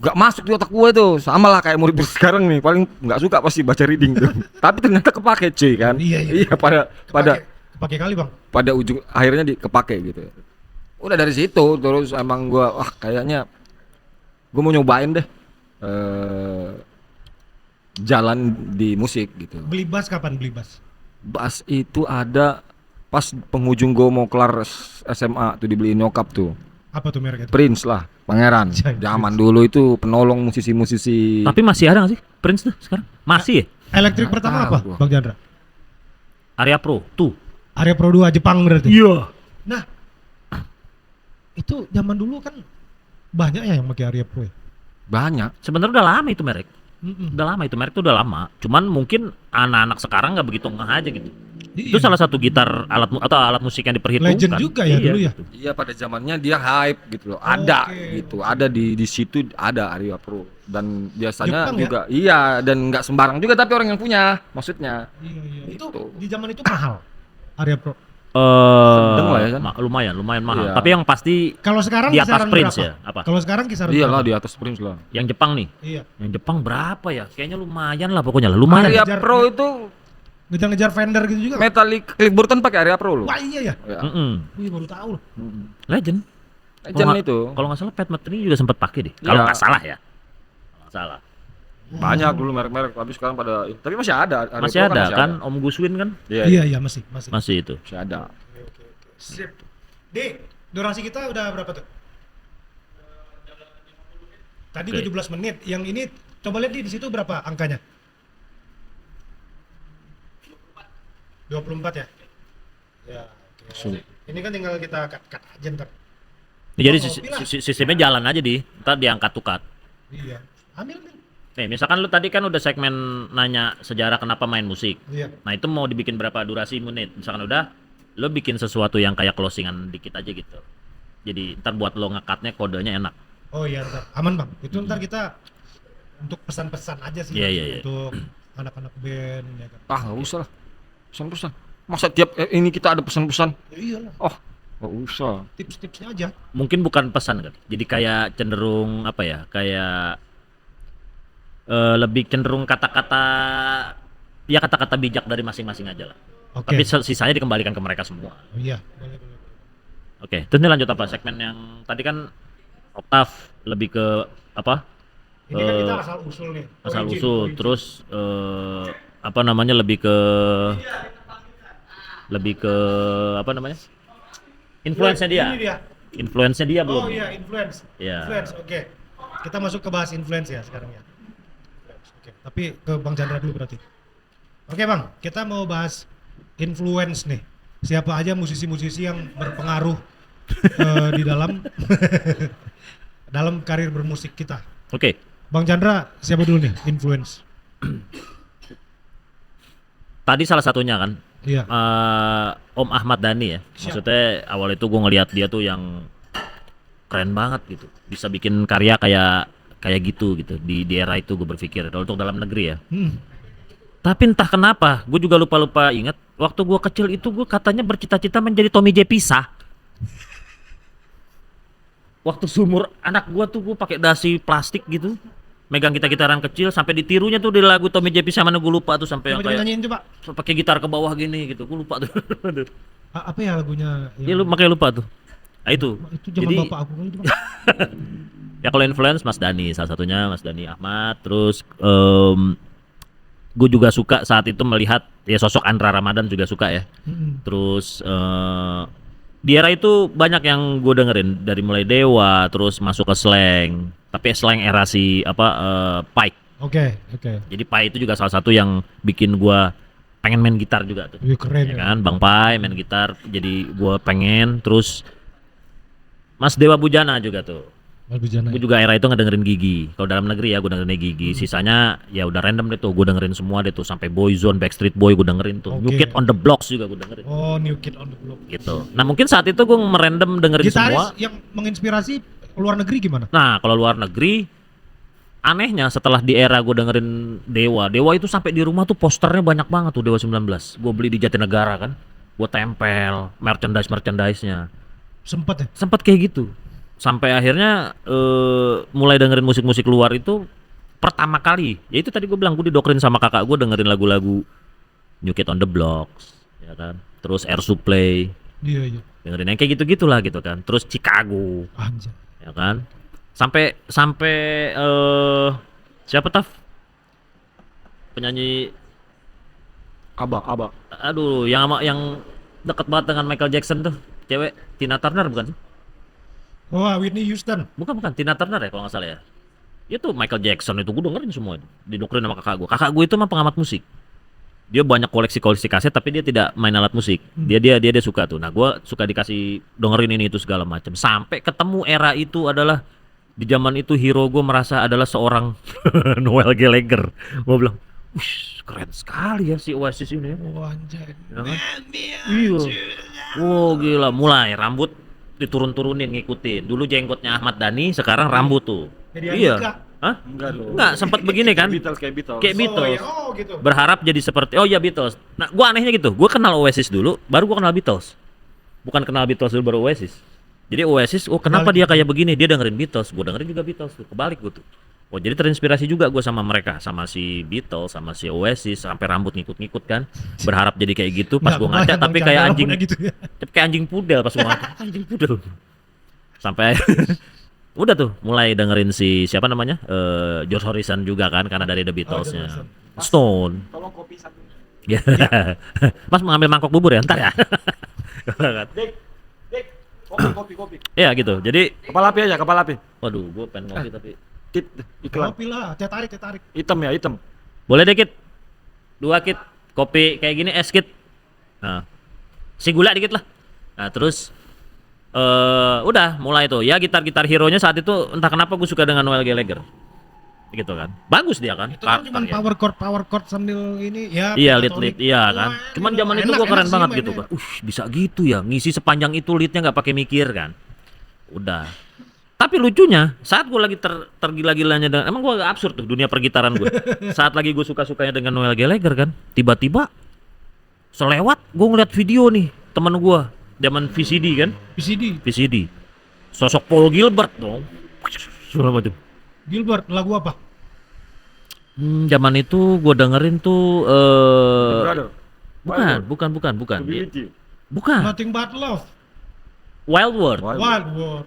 Gak masuk di otak gue tuh, sama lah kayak murid sekarang nih, paling nggak suka pasti baca reading tuh. Tapi ternyata kepake cuy kan.
Iya. Kepake kali, Bang.
pada ujung akhirnya kepake gitu. Udah dari situ terus emang gue, kayaknya gue mau nyobain deh jalan di musik gitu.
Beli bass kapan beli bass?
Bass itu ada pas penghujung gue mau kelar SMA tuh, dibeliin nyokap tuh.
Apa tuh mereknya?
Prince lah, Pangeran.
Anjay,
Zaman dulu itu penolong musisi-musisi.
Tapi masih ada nggak sih Prince tuh sekarang? Masih ya?
Elektrik
Nggak
pertama
tahu
apa,
gua.
Bang Chandra?
Area Pro tuh.
Area Pro 2 Jepang berarti.
Iya.
Nah, itu zaman dulu kan banyak ya yang pakai Area Pro ya.
Banyak.
Sebenarnya udah lama itu merek.
Mm-mm.
Udah lama itu merek tuh udah lama. Cuman mungkin anak-anak sekarang nggak begitu ngeh aja gitu.
Iya.
Itu salah satu gitar atau alat musik yang diperhitungkan.
Legend juga ya dulu ya?
gitu.
Iya, pada zamannya dia hype gitu loh. Ada
Oke.
gitu. Ada di situ ada Aria Pro, dan biasanya
Jepang ya?
juga iya, dan nggak sembarang juga tapi orang yang punya maksudnya.
Iya. Itu
Gitu.
di zaman itu mahal. Area Pro.
Sedang lah ya kan?
Lumayan mahal.
Iya.
Tapi yang pasti
Kalau sekarang
di atas
kisaran
Prince
berapa?
ya? Apa?
Kalau sekarang kisaran
Iyalah
berapa?
di atas Prince lah.
yang Jepang nih.
Iya.
Yang Jepang berapa ya? Kayaknya lumayan lah pokoknya lah. Lumayan.
Aria
Ngejar-
Pro itu
Ngejar-ngejar vendor gitu juga.
Metallic Cliff pakai Aria Pro loh.
Wah iya ya.
Ya.
Mm-mm.
Wih baru tahu loh.
Legend.
Legend
Kalau
itu.
Kalau nggak salah Pat Metheny juga sempat pakai deh. Kalau
Iya.
nggak salah ya. Kalau nggak salah.
Banyak dulu merek-merek, tapi sekarang pada, tapi masih ada. Aria
Masih
Pro
ada kan Om Guswin kan?
Iya,
Iya masih.
Masih itu.
masih ada.
Sip. Di, durasi kita udah berapa tuh? Tadi
Oke.
17 menit. Yang ini coba lihat di situ berapa angkanya? 24 ya? Ya, oke. Ini kan tinggal kita cut aja ntar.
Jadi
Oh, kopi lah.
sistemnya jalan aja di. Ntar diangkat tukat.
Iya. Ambil.
Nih, misalkan lu tadi kan udah segmen nanya sejarah kenapa main musik.
Iya.
Nah, itu mau dibikin berapa durasi menit? Misalkan udah, lo bikin sesuatu yang kayak closingan dikit aja gitu. Jadi ntar buat lo ngekatnya kodenya enak.
Oh iya ntar. Aman bang. Itu ntar kita untuk pesan-pesan aja sih.
Iya.
Untuk anak-anak band ya kan.
Nggak usah lah. Pesan-pesan. Masa tiap ini kita ada pesan-pesan?
Ya iyalah.
Oh, nggak usah.
Tips-tipsnya aja.
Mungkin bukan pesan kan. Jadi kayak cenderung apa ya? Kayak lebih cenderung kata-kata bijak dari masing-masing aja lah.
Oke.
Tapi sisanya dikembalikan ke mereka semua.
Oh, iya. Boleh.
Oke, terus ini lanjut apa? Segmen yang tadi kan Oktav lebih ke apa?
Ini kan kita asal usul nih.
Asal
Origin,
usul,
origin.
terus apa namanya lebih ke apa namanya? Influence-nya dia.
Ini dia.
Influence-nya dia belum.
Oh iya, influence.
Iya.
Influence, oke. Kita masuk ke bahas influence ya sekarang ya. Oke, tapi ke Bang Chandra dulu berarti. Oke Bang, kita mau bahas influence nih. Siapa aja musisi-musisi yang berpengaruh di dalam dalam karir bermusik kita.
Oke.
Bang Chandra, siapa dulu nih influence?
Tadi salah satunya kan
Iya.
Om Ahmad Dhani ya. Maksudnya awal itu gue ngelihat dia tuh yang keren banget gitu. Bisa bikin karya kayak gitu di era itu gue berpikir untuk dalam negeri ya. Tapi entah kenapa, gue juga lupa ingat waktu gue kecil itu gue katanya bercita-cita menjadi Tommy J Pisah. Waktu seumur anak gue tuh gue pakai dasi plastik gitu, megang gitaran kecil sampai ditirunya tuh di lagu Tommy Jepi sama gue lupa tuh sampai yang
Coba
kayak
nyanyiin coba.
pakai gitar ke bawah gini gitu. Gue lupa tuh.
Apa ya lagunya?
Dia lu makanya lupa tuh. Nah itu.
Itu zaman
Jadi
bapak aku kali itu, Bang.
ya kalau influence Mas Dani salah satunya Mas Dani Ahmad. Terus gue juga suka saat itu melihat ya sosok Andra Ramadan juga suka ya. Terus di era itu banyak yang gue dengerin dari mulai Dewa terus masuk ke slang, tapi slang era si Pike.
Oke.
Jadi Pike itu juga salah satu yang bikin gue pengen main gitar juga tuh.
Wih, keren
Ya kan Bang Pai main gitar, jadi gue pengen. Terus Mas Dewa Bujana juga tuh.
Mas Bujana.
Gue juga era itu ngedengerin Gigi. Kalau dalam negeri ya gue dengerin Gigi. Sisanya ya udah random deh tuh. Gue dengerin semua deh tuh sampai Boyzone, Backstreet Boy gue dengerin tuh.
Oke.
New Kid on the Blocks juga gue dengerin.
Oh, New Kid on the Block.
Gitu. Nah mungkin saat itu gue merandom dengerin semua.
Gitaris yang menginspirasi luar negeri gimana?
Nah kalau luar negeri, anehnya setelah di era gue dengerin Dewa itu sampai di rumah tuh posternya banyak banget tuh Dewa 19. Gue beli di Jatinegara kan. Gue tempel merchandise-nya.
Sempet ya?
Sempat kayak gitu. Sampai akhirnya mulai dengerin musik-musik luar itu pertama kali. Ya itu tadi gue bilang gue didokterin sama kakak gue dengerin lagu-lagu New Kid on the Blocks, ya kan. Terus Air Supply.
Iya.
Dengerin yang kayak gitu-gitulah gitu kan. Terus Chicago,
Anjay.
ya kan. Sampai siapa Taf? Penyanyi
Abah.
aduh yang deket banget dengan Michael Jackson tuh. Cewek Tina Turner bukan sih?
Wah, Whitney Houston.
Bukan Tina Turner ya kalau nggak salah ya. Itu Michael Jackson itu gue dengerin semua itu. Didokterin sama kakak gue. Kakak gue itu mah pengamat musik. Dia banyak koleksi kaset tapi dia tidak main alat musik. Dia suka tuh. Nah, gue suka dikasih dengerin ini itu segala macam. Sampai ketemu era itu adalah di zaman itu hero gue merasa adalah seorang Noel Gallagher. Gue bilang, "Wih, keren sekali ya si Oasis ini."
Oh, anjay.
Ya kan? Iya. Wow, gila. Mulai rambut diturun-turunin ngikutin. Dulu jenggotnya Ahmad Dhani, sekarang rambut tuh.
Jadi
Iya.
Andika.
Hah?
Enggak
Enggak, sempat begini kan?
Kayak Beatles.
Kayak Beatles.
Oh, gitu.
Berharap jadi seperti Beatles. Nah, gua anehnya gitu. Gua kenal Oasis dulu, baru gua kenal Beatles. Bukan kenal Beatles dulu baru Oasis. Jadi Oasis, kenapa dia kayak begini? Dia dengerin Beatles, gua dengerin juga Beatles tuh. Kebalik gua tuh. Oh, jadi terinspirasi juga gua sama mereka, sama si Beatles, sama si Oasis, sampai rambut ngikut-ngikut kan. Berharap jadi kayak gitu pas gua ngaca tapi kayak anjing
gitu ya.
kayak anjing pudel pas gua ngaca. Anjing pudel. Sampai udah tuh mulai dengerin si siapa namanya George Harrison juga kan karena dari The Beatles-nya. Stone.
Tolong kopi satu.
Ya. Mas mau ngambil mangkok bubur ya ntar ya.
Dek, kopi.
Ya gitu. Jadi
Kepala api aja, kepala api.
waduh gue pengen ngopi tapi
Iklan.
Kopi lah, teh tarik.
Hitam ya, hitam.
boleh deh Kit. 2 Kit kopi kayak gini es Kit. Nah. Si gula dikit lah. Nah, terus udah mulai tuh ya gitar-gitar hero-nya saat itu entah kenapa gue suka dengan Noel Gallagher. Gitu kan. Bagus dia kan.
Itu kan cuma
karyanya.
power chord sambil ini ya.
Iya
pentatonic.
lead iya kan.
Wah,
Cuman
gitu.
zaman itu
Enak-
gua keren
enak sih
banget
mainnya.
gitu kan. Bisa gitu ya ngisi sepanjang itu leadnya nggak pakai mikir kan. Udah. Tapi lucunya saat gua lagi tergila-gilanya dengan emang gua agak absurd tuh dunia pergitaran gua. Saat lagi gua suka-sukanya dengan Noel Gallagher kan, tiba-tiba selewat gua ngeliat video nih teman gua zaman VCD kan, VCD. Sosok Paul Gilbert dong. Segala macam.
Gilbert lagu apa?
Zaman itu gua dengerin tuh
Brother.
bukan. Bukan.
Nothing But Love.
Wild World.
Wild World.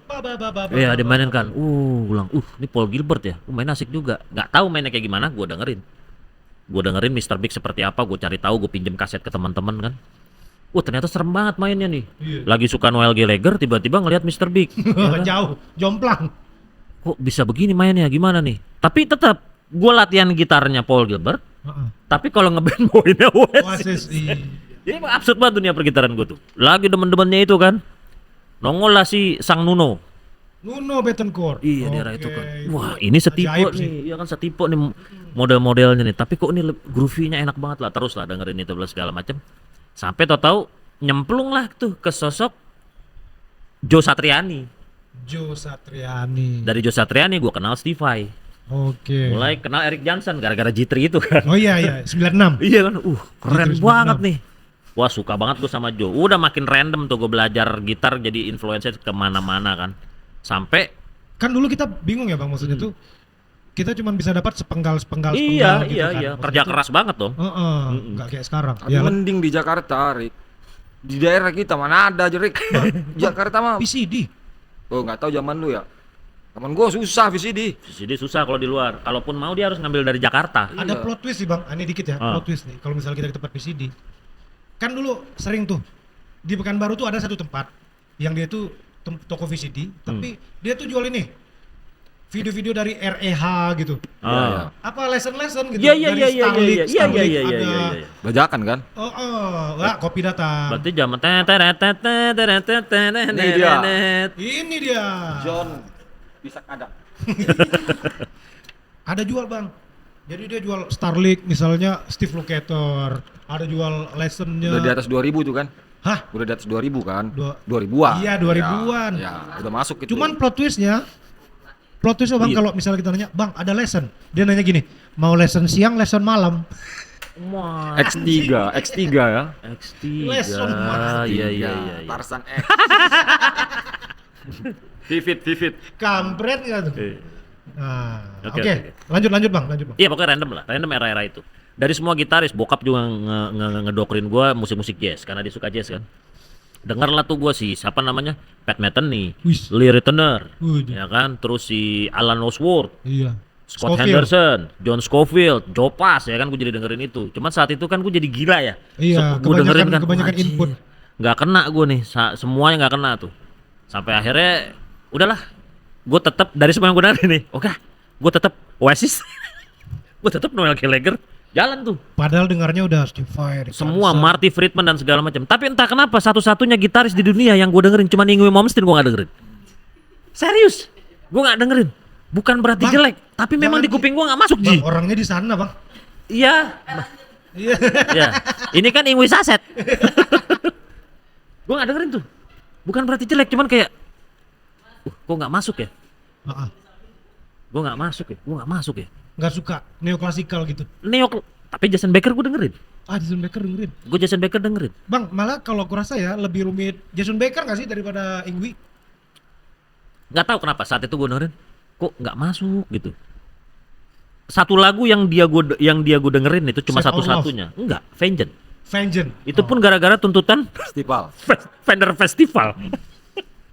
Iya, dimainin kan. Ulang. Ini Paul Gilbert ya. Main asik juga. Nggak tahu mainnya kayak gimana, gua dengerin. Mr. Big seperti apa, gua cari tahu, gua pinjem kaset ke teman-teman kan. Ternyata serem banget mainnya nih.
Iya.
Lagi suka Noel Gallagher, tiba-tiba ngelihat Mr. Big. Ya kan?
Jauh, jomplang.
Kok bisa begini mainnya? Gimana nih? Tapi tetap gua latihan gitarnya Paul Gilbert. Tapi kalau ngeband mainnya Oasis.
Oasis. Iya.
Jadi emang absurd banget dunia pergitaran gua tuh. Lagi demen-demennya itu kan. Nongol lah si Sang Nuno.
Nuno Bettencourt.
Iya di era
Oke,
itu kan. Wah ini setipe
ajaib
nih,
sih.
iya kan setipe nih model-modelnya nih. Tapi kok ini groovy-nya enak banget lah. Terus lah dengerin itu segala macam. Sampai tahu-tahu nyemplung lah tuh ke sosok Joe Satriani.
Joe Satriani.
Dari Joe Satriani gue kenal Steve Vai.
Oke.
Mulai kenal Eric Johnson gara-gara G3 itu kan.
Oh iya 96.
Iya kan, keren
G3
banget
96.
nih. Wah suka banget gue sama Joe. Udah makin random tuh gue belajar gitar jadi influencer kemana-mana kan. Sampai
Kan dulu kita bingung ya Bang, maksudnya tuh kita cuma bisa dapat sepenggal
Iya,
gitu
iya,
kan.
iya.
Maksudnya
Kerja
tuh,
keras banget dong.
nggak kayak sekarang.
Tapi
Ya,
mending di Jakarta, Rik. Di daerah kita mana ada aja, Rik. Jakarta mah.
PCD.
Oh, nggak tahu zaman lu ya. Zaman gua susah VCD.
Jadi susah kalau di luar. Kalaupun mau dia harus ngambil dari Jakarta.
Ada
Iya.
plot twist sih bang, ini dikit ya, plot twist nih. Kalau misalnya kita ke tempat PCD, kan dulu sering tuh di Pekanbaru tuh ada satu tempat yang dia tuh toko VCD, tapi dia tuh jual ini video-video dari REH gitu.
Ah.
Apa lesson-lesson gitu
Iya, iya,
dari
iya, iya,
Starlink,
iya, iya,
Starlink
iya, iya,
ada.
iya, iya.
Bajakan kan?
Wah, kopi datang.
Berarti zaman
Ini dia.
Ini dia.
John bisa ada.
Ada jual bang. Jadi dia jual Starlink misalnya Steve Lukather, ada jual lessonnya.
Udah di atas 2000 tuh kan?
Hah?
Udah di atas 2000 kan?
Dua-
2000-an.
Iya, 2000-an.
Ya, udah masuk itu.
Cuman plot twistnya bang,
Iya.
kalau misalnya kita nanya, bang ada lesson, dia nanya gini, mau lesson siang, lesson malam.
Wah.
X3 ya.
X3.
Lesson Mas.
Iya, iya, iya, iya.
Tarsan X. Vivid.
Kampret nggak tuh?
Eh.
Nah,
Oke,
oke.
oke.
Lanjut bang.
Iya pokoknya random lah, random era-era itu. Dari semua gitaris, bokap juga ngedokrin gua musik-musik jazz karena dia suka jazz kan. Dengarlah tuh gua sih, siapa namanya? Pat Metheny,
Wis.
Lee Ritenour,
Wih,
ya kan? Terus si Alan Osworth,
iya.
Scott
Scofield.
Henderson, John Scofield, Joe Pass ya kan gue jadi dengerin itu. Cuman saat itu kan gue jadi gila ya.
Iya,
Gua dengerin
kebanyakan
anjir,
input.
nggak kena gue nih, semuanya nggak kena tuh. Sampai akhirnya udahlah, gue tetap dari semua yang gue dengerin nih, oke, gue tetap Oasis, gue tetap Noel Gallagher, jalan tuh.
Padahal dengarnya udah Steve Vai, Rick
Semua
Hansen.
Marty Friedman dan segala macam. Tapi entah kenapa satu-satunya gitaris di dunia yang gue dengerin cuma Yngwie Malmsteen gue nggak dengerin. Serius, gue nggak dengerin. Bukan berarti
Bang,
jelek, tapi memang
jangan
di kuping gue nggak masuk
Bang,
Ji.
orangnya di sana bang.
Iya.
Iya.
Ya, ini kan Ingwi Saset. Gue nggak dengerin tuh. Bukan berarti jelek, cuman kayak, kok nggak masuk ya? Gue nggak masuk ya. Gue nggak masuk ya.
Nggak suka neoklasikal gitu.
Tapi Jason Becker gue dengerin.
Jason Becker dengerin.
Gue Jason Becker dengerin.
Bang, malah kalau aku rasa ya lebih rumit Jason Becker nggak sih daripada Ingwi?
Nggak tahu kenapa saat itu gue dengerin, kok nggak masuk gitu. Satu lagu yang dia gue dengerin itu cuma
Save Our
satu-satunya. Enggak, Vengeance.
Vengeance.
Itu pun gara-gara tuntutan
Festival.
Fender Festival.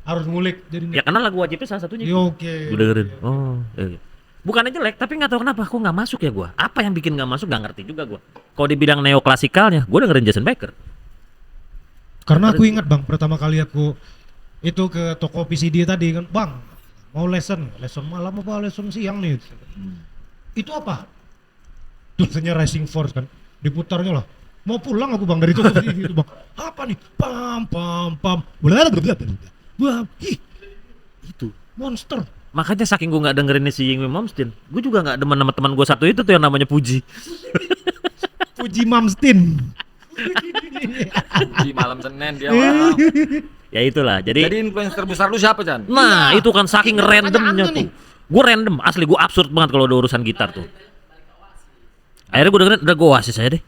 Harus ngulik jadi.
Ya karena lagu wajibnya salah satunya.
Ya, oke.
Gue dengerin. Oh, iya. Bukannya jelek, tapi nggak tahu kenapa kok nggak masuk ya gua. Apa yang bikin nggak masuk nggak ngerti juga gua. Kalau dibilang neoklasikalnya, gua dengerin Jason Becker.
Karena aku ingat bang, pertama kali aku itu ke toko PCD tadi kan, bang mau lesson malam apa lesson siang nih? Itu apa? Tulisannya Rising Force kan, diputarnya lah. Mau pulang aku bang dari toko PCD itu bang. Apa nih? Pam. Wah, ih, itu monster.
Makanya saking gua nggak dengerin si Yngwie Malmsteen, gua juga nggak demen sama teman gua satu itu tuh yang namanya Puji.
Puji Malmsteen.
Di malam Senin dia orang.
Ya itulah. Jadi
Influencer terbesar lu siapa, Chan?
nah, itu kan saking randomnya
Tanya-tanya
tuh. Gua random, asli gua absurd banget kalau ada urusan gitar tuh. Akhirnya gua dengerin, udah gua Oasis aja deh.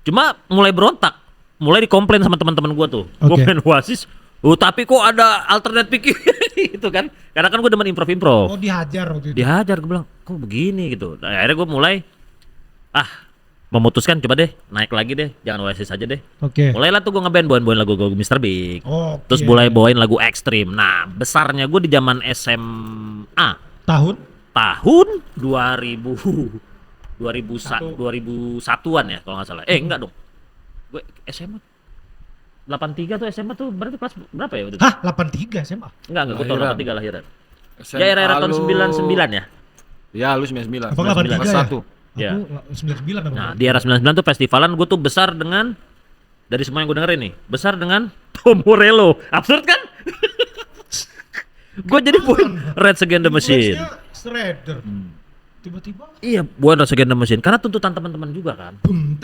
Cuma mulai berontak, mulai dikomplain sama teman-teman gua tuh. Gua
Oke.
main Oasis, tapi kok ada alternate picking gitu kan. Karena kan gua demen improv.
Oh dihajar waktu itu.
Dihajar, gue bilang kok begini gitu. Nah, akhirnya gue mulai memutuskan coba deh naik lagi deh, jangan Oasis aja deh.
Oke.
Mulailah tuh gue bawain lagu Mr. Big.
Oke.
Terus mulai bawain lagu ekstrim. Nah besarnya gue di zaman SMA
Tahun?
tahun 2001-an ya kalau nggak salah. Enggak dong, gue SMA 83 tuh SMA tuh berarti kelas berapa ya waktu itu?
Hah, 83 SMA.
Enggak, gue tahun
Lahiran.
83 lahiran.
SMA
Ya era-era tahun
lu-
99 ya.
Ya, lu 99.
Abang 83
Kelas
ya?
1.
Ya.
Aku 99 abang.
Nah, di era 99 tuh festivalan gue tuh besar dengan dari semua yang gue dengerin nih, besar dengan Tom Morello. Absurd kan? Gue jadi buat Rage Against the Machine.
Influence-nya Shredder. Tiba-tiba
Iya, buat Rage Against the Machine karena tuntutan teman-teman juga kan.
boom,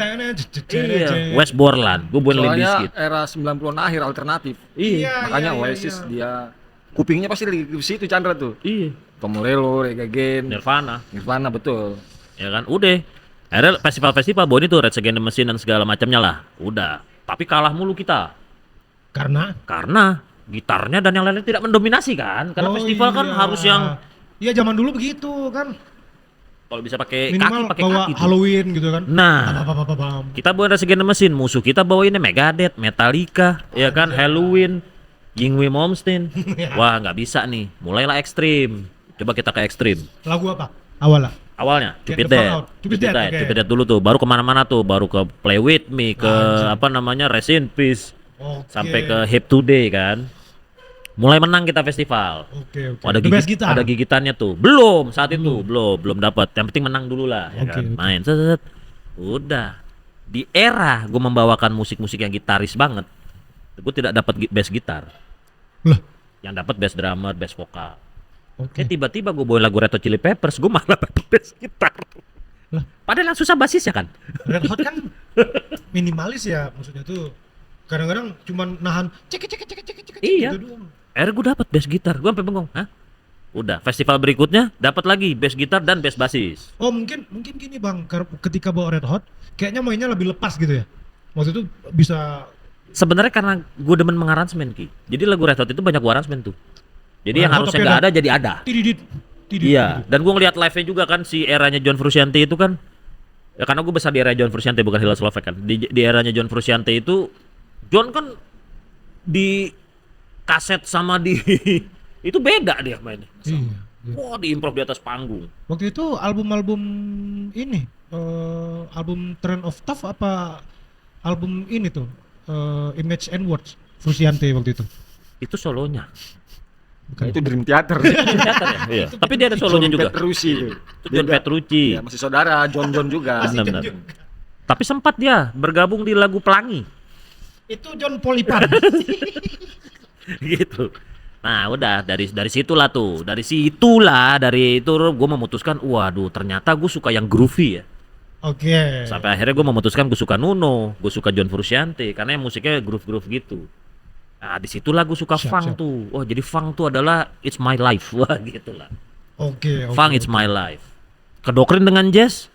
Iya, West Borland, gue buat Limp
Soalnya
Bizkit.
era 90-an akhir alternatif.
Iya,
Makanya
iya,
Oasis
iya.
dia kupingnya pasti di situ Chandra tuh.
iya.
Tom Morello, Rage Against,
Nirvana,
Nirvana betul.
ya kan? Udah. Akhirnya festival-festival bawa itu Rage Against the Machine dan segala macamnya lah. Udah. Tapi kalah mulu kita. Karena gitarnya dan yang lain tidak mendominasi kan. Karena
Oh
festival kan
iya.
harus yang
Iya zaman dulu begitu kan.
Kalau bisa pakai kaki,
Minimal
pakai
bawa
kaki tuh.
Halloween gitu kan.
Nah,
Bam.
kita bawa dari segala mesin, musuh kita bawainnya Megadeth, Metallica, ya kan, Halloween, Yngwie Malmsteen. Wah, nggak bisa nih. Mulailah ekstrim. Coba kita ke ekstrim.
Lagu apa? Awalnya.
Awalnya
Get
Cupid
the fuck
Dead,
out. Cupid Dead, oke.
Cupid Dead dulu tuh, baru kemana-mana tuh, baru ke Play With Me, ke apa namanya Rest in Peace,
Oke.
sampai ke Hip Today kan. Mulai menang kita festival.
Oke.
Oh, ada
The best gitar.
ada gigitannya tuh. Belum saat itu, belum dapat. Yang penting menang dulu lah, ya
Oke,
kan.
oke.
Main set. Udah. Di era gue membawakan musik-musik yang gitaris banget, gue tidak dapat bass gitar.
Lah,
Yang dapat bass drummer, bass vokal.
oke.
Tiba-tiba gue bawain lagu Red Hot Chili Peppers, gue malah dapat bass gitar.
Lah.
Padahal yang susah basis ya kan.
Red Hot kan minimalis ya, maksudnya tuh kadang-kadang cuman nahan cek
Iya.
gitu doang.
Akhirnya gue dapat bass gitar, gue sampai bengong. Hah? Udah, festival berikutnya dapat lagi bass gitar dan bass basis.
Oh mungkin gini bang, ketika bawa Red Hot, kayaknya mainnya lebih lepas gitu ya. Waktu itu bisa.
Sebenarnya karena gue demen mengaransemen Ki. Jadi lagu Red Hot itu banyak gue aransemen tuh. Jadi yang
Red Hot
harusnya
tapi
nggak
ada-
ada jadi ada.
Tididit.
Iya. Dan gue ngeliat live-nya juga kan si eranya John Frusciante itu kan. Ya karena gue besar di era John Frusciante bukan Hilal Slovak kan. Di eranya John Frusciante itu John kan di kaset sama di itu beda dia mainnya.
Iya.
Wah, diimprov di atas panggung.
Waktu itu album-album ini, album Trend of Tough apa album ini tuh, Image and Words, Frusciante waktu itu.
Itu solonya.
Bukan.
Itu Dream Theater.
Kelihatan ya? Iya. Tapi dia ada solonya juga.
Petrucci itu.
Itu John Petrucci.
Ya, masih saudara John juga.
Benar. Tapi sempat dia bergabung di lagu Pelangi.
Itu John Polipan.
Gitu. Nah, udah dari situlah tuh. Dari itu gue memutuskan, waduh, ternyata gue suka yang groovy ya.
Oke.
Sampai akhirnya gue memutuskan gue suka Nuno, gue suka John Frusciante karena yang musiknya groove gitu. Nah, disitulah gue suka
Siap,
funk
siap.
tuh. Oh, jadi funk tuh adalah it's my life. Wah, gitulah.
Oke.
Funk it's my life. Kedokrin dengan jazz.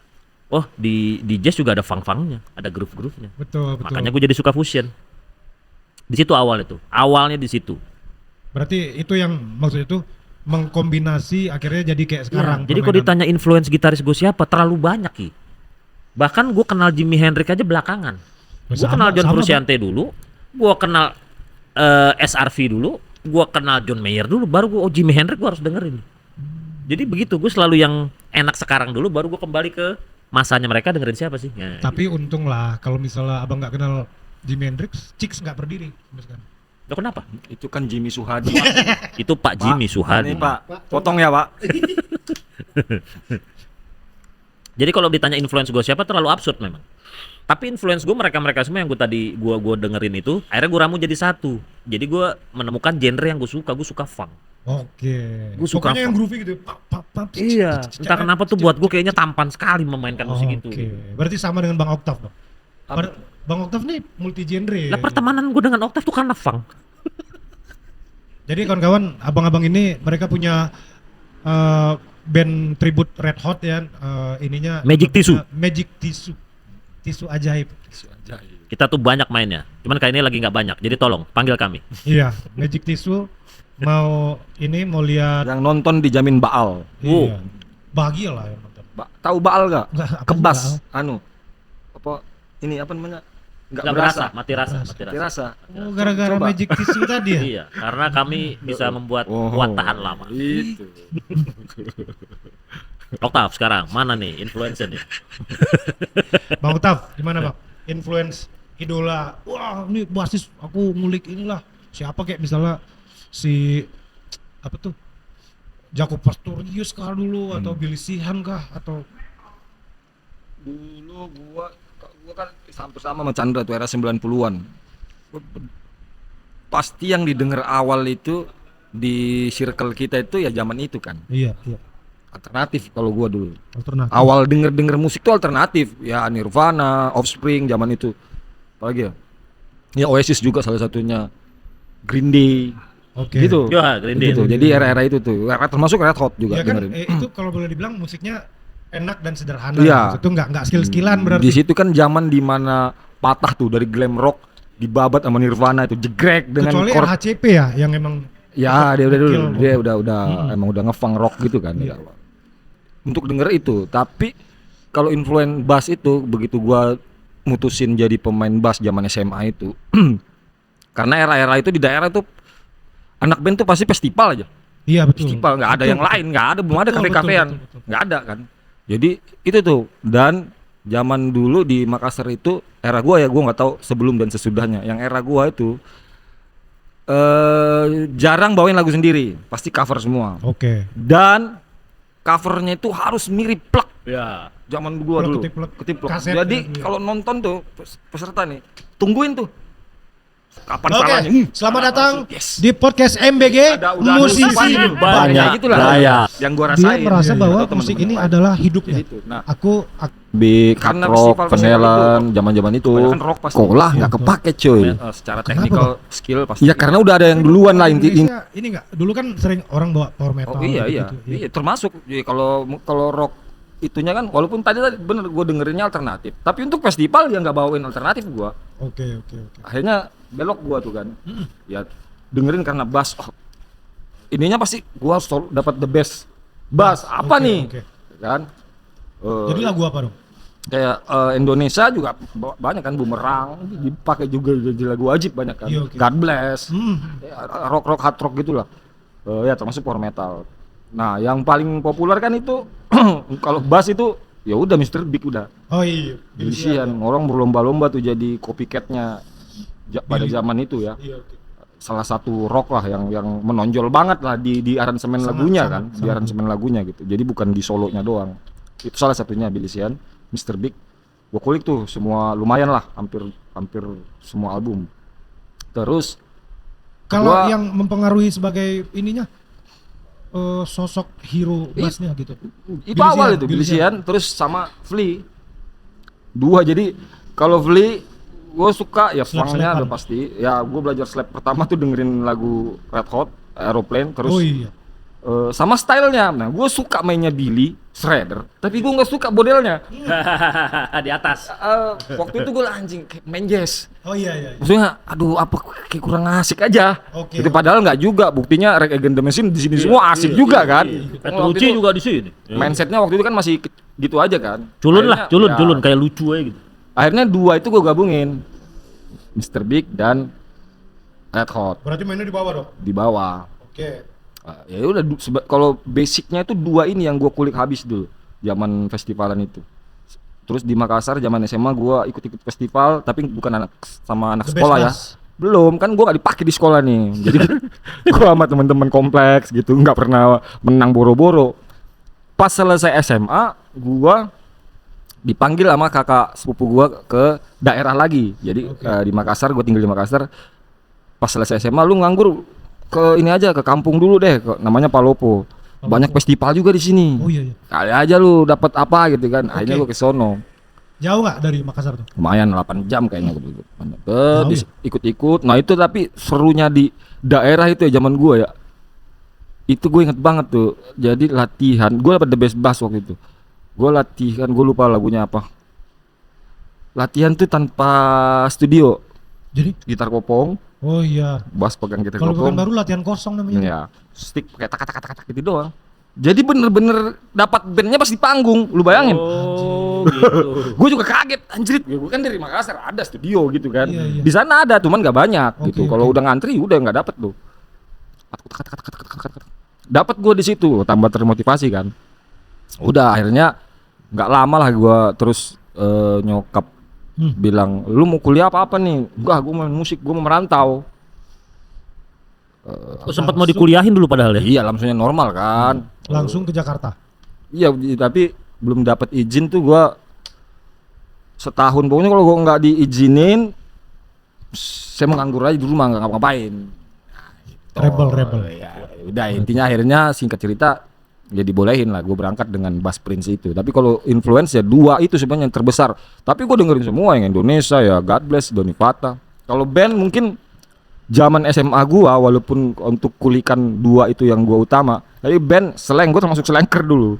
Oh, di jazz juga ada funk-funknya, ada groove-groove-nya.
Betul.
Makanya gue jadi suka fusion. Di situ awalnya tuh. Awalnya di situ.
Berarti itu yang maksud itu mengkombinasi akhirnya jadi kayak sekarang.
Ya, jadi kalau ditanya influence gitaris gue siapa, terlalu banyak Ki. Bahkan gue kenal Jimi Hendrix aja belakangan. Gue kenal John Frusciante dulu, gue kenal SRV dulu, gue kenal John Mayer dulu, baru gue Jimi Hendrix gue harus dengerin. Jadi begitu, gue selalu yang enak sekarang dulu, baru gue kembali ke masanya mereka dengerin siapa sih. Nah,
Tapi untung lah kalau misalnya abang nggak kenal Jimi Hendrix, Chicks nggak berdiri sampai sekarang.
Loh, kenapa?
Itu kan Jimmy Suhadi.
Itu Pak Jimmy Suhadi.
Ini Pak, potong ya Pak.
Jadi kalau ditanya influence gue siapa terlalu absurd memang. Tapi influence gue mereka semua yang gue tadi gue dengerin itu, akhirnya gue ramu jadi satu. Jadi gue menemukan genre yang gue suka funk.
Oke.
Gua suka
Pokoknya yang
funk.
groovy gitu. Pap,
Iya, entah kenapa tuh buat gue kayaknya tampan sekali memainkan musik itu.
Oke. Berarti sama dengan Bang Octav dong. Bang Octav nih multi genre.
Lah pertemanan gue dengan Octave tuh karena funk.
Jadi kawan-kawan, abang-abang ini mereka punya band tribute Red Hot ya, ininya
Magic Tissue.
Magic Tissue. Tisu ajaib.
Kita tuh banyak mainnya. Cuman kali ini lagi nggak banyak. Jadi tolong panggil kami.
Iya, Magic Tissue mau lihat.
Yang nonton dijamin Baal.
Iya. Bahagia lah yang nonton.
Tahu Baal gak?
Enggak, apa sih
Kebas.
Baal?
Apa ini apa namanya?
Nggak berasa, mati rasa.
Dirasa.
Oh, gara-gara
Coba.
Magic Tissue tadi ya?
Iya, karena kami bisa membuat
Oh,
kuat tahan lama.
Itu.
Octave sekarang mana nih influencer nih?
Bang Octav, gimana Bang? Influence idola. Wah, ini basis aku ngulik inilah. Siapa kayak misalnya si apa tuh? Jacob Pastorius kah dulu atau Billy Sheehan kah atau
Dulu gua kan hampir sama sama Chandra tuh era 90-an. Pasti yang didengar awal itu di circle kita itu ya zaman itu kan.
iya,
Alternatif kalau gua dulu.
alternatif.
Awal denger musik tuh alternatif, ya Nirvana, Offspring zaman itu. Apalagi ya? Ya Oasis juga salah satunya. Green Day.
Oke.
Gitu.
Ya, Green Day.
Gitu. Jadi era-era itu tuh. Era termasuk Red Hot juga
Ya kan
dengerin.
itu kalau boleh dibilang musiknya enak dan sederhana.
Iya.
Itu nggak skill-skillan berarti.
Di situ kan zaman dimana patah tuh dari glam rock dibabat sama Nirvana itu jegrek dengan
Kecuali
chord.
RHCP ya yang emang
Ya dia udah dulu
gokil.
dia udah emang udah ngefunk rock gitu kan.
Iya.
untuk denger itu. Tapi kalau influen bass itu begitu gua mutusin jadi pemain bass zaman SMA itu karena era-era itu di daerah tuh anak band tuh pasti festival aja.
Iya betul.
Festival, nggak ada
Betul,
yang lain, nggak ada, belum ada
Betul,
kafe-kafean,
betul.
nggak ada kan. Jadi itu tuh, dan zaman dulu di Makassar itu era gua ya, gua nggak tahu sebelum dan sesudahnya. Yang era gua itu jarang bawain lagu sendiri, pasti cover semua.
Oke.
Dan covernya itu harus mirip plek.
Ya.
Zaman gua
Plek,
dulu,
ketiplek.
ketiplek.
Kaset
Jadi
ya, iya.
kalau nonton tuh peserta nih, tungguin tuh kapan
Oke,
salahnya.
selamat datang
Yes.
di podcast MBG
Udah
musisi.
ada
Banyak
gitulah
gaya.
yang gua
Dia
rasain.
merasa bahwa
Atau
musik
teman-teman
ini
lain.
adalah hidupnya.
Gitu. Nah,
Aku
di
Karena
rock,
festival-festival
penelan, zaman-zaman itu
kebanyakan rock pasti.
sekolah nggak
Iya,
kepake coy.
secara
Kenapa,
technical skill pasti.
Ya karena udah ada yang duluan lah inti.
Indonesia ini enggak, dulu kan sering orang bawa power metal.
Oh iya iya,
gitu.
iya termasuk. Jadi kalau rock itunya kan, walaupun tadi bener gue dengerinnya alternatif, tapi untuk festival ya nggak bawain alternatif gua.
Oke.
Akhirnya belok gua tuh kan. Ya dengerin karena bass. Oh, ininya pasti gua harus dapat the best bass. Apa
Oke,
nih?
oke.
Kan?
Jadi lagu apa dong?
Kayak Indonesia juga banyak kan, Bumerang dipakai juga jadi lagu wajib banyak kan.
Iya, oke.
God Bless.
Hmm.
Ya, rock hard rock gitulah. Ya termasuk power metal. Nah, yang paling populer kan itu kalau bass itu ya udah Mr. Big udah.
Oh iya.
Bilisian, orang berlomba-lomba tuh jadi copycat-nya pada zaman itu ya.
Iya, oke.
Salah satu rock lah yang menonjol banget lah di aransemen lagunya kan, di aransemen lagunya gitu. Jadi bukan di solonya doang. Itu salah satunya Bilisian, Mr. Big. Gua kulik tuh semua lumayan lah, hampir semua album. Terus
Kalau
gua-
yang mempengaruhi sebagai ininya sosok hero bassnya gitu.
itu awal itu Bilisian, terus sama Flea. Dua, jadi kalau Flea gue suka ya funk-nya udah pasti. Ya gue belajar slap pertama tuh dengerin lagu Red Hot, Aeroplane, terus
Oh iya.
sama stylenya. Nah gue suka mainnya Billy Shredder, tapi gue nggak suka modelnya.
Di atas.
Waktu itu gue anjing kayak main jazz.
Oh iya.
Maksudnya, aduh apa kayak kurang asik aja.
Oke.
Itu padahal nggak juga. Buktinya Rage Against the Machine di sini semua asik juga kan.
Petrucci juga di sini.
Mindsetnya waktu itu kan masih gitu aja kan.
Culun lah,
Akhirnya,
culun
ya,
kayak lucu aja gitu.
Akhirnya dua itu gue gabungin, Mr. Big dan Red Hot
Berarti mainnya di bawah dong.
di bawah.
Oke.
Ya udah kalau basicnya itu dua ini yang gue kulik habis dulu zaman festivalan itu. Terus di Makassar zaman SMA gue ikut-ikut festival, tapi bukan sama anak
The
sekolah ya.
best
Belum, kan gue gak dipakai di sekolah nih. Jadi gue sama teman-teman kompleks gitu, nggak pernah menang boro-boro. Pas selesai SMA, gue dipanggil sama kakak sepupu gue ke daerah lagi. Jadi di Makassar, gue tinggal di Makassar. Pas selesai SMA, lu nganggur ke ini aja, ke kampung dulu deh, namanya Palopo. Banyak festival juga di sini.
Oh iya.
Kali aja lu dapat apa gitu kan. Akhirnya gue ke sono.
Jauh nggak dari Makassar tuh?
Lumayan 8 jam kayaknya gitu.
Jauh ya?
Ikut-ikut. Nah itu tapi serunya di daerah itu ya zaman gua ya. Itu gue inget banget tuh. Jadi latihan, gue dapat the best bass waktu itu. Gue latihan, gue lupa lagunya apa. Latihan tuh tanpa studio.
Jadi?
Gitar kopong,
Oh iya.
bass pegang gitar
Kalau bukan
kopong.
baru latihan kosong namanya.
Ya, stick pakai tak gitu doang. Jadi bener-bener dapat bandnya pas di panggung, lu bayangin.
Oh, gitu.
Gue juga kaget, anjrit. Gue kan dari Makassar ada studio gitu kan.
Iya, iya.
Di sana ada, cuman nggak banyak
Oke,
gitu. Kalau
oke.
udah ngantri udah nggak dapet tuh. Dapat gue di situ, tambah termotivasi kan. Udah akhirnya nggak lama lah gue terus nyokap bilang, lu mau kuliah apa nih? Enggak, gue main musik, gue mau merantau.
Oh, sempat mau dikuliahin dulu padahal ya.
Iya, langsungnya normal kan.
Langsung ke Jakarta.
Iya, tapi belum dapat izin tuh gua setahun. Pokoknya kalau gua nggak diizinin, saya mau nganggur aja di rumah, nggak ngapa-ngapain.
Rebel.
Ya, udah intinya akhirnya singkat cerita ya dibolehin lah gue berangkat dengan Bass Prince itu. Tapi kalau influence ya dua itu sebenarnya yang terbesar. Tapi gue dengerin semua yang Indonesia ya, God Bless, Doni Fata. Kalau band mungkin zaman SMA gua, walaupun untuk kulikan dua itu yang gua utama, tapi band slang gua termasuk slanker dulu.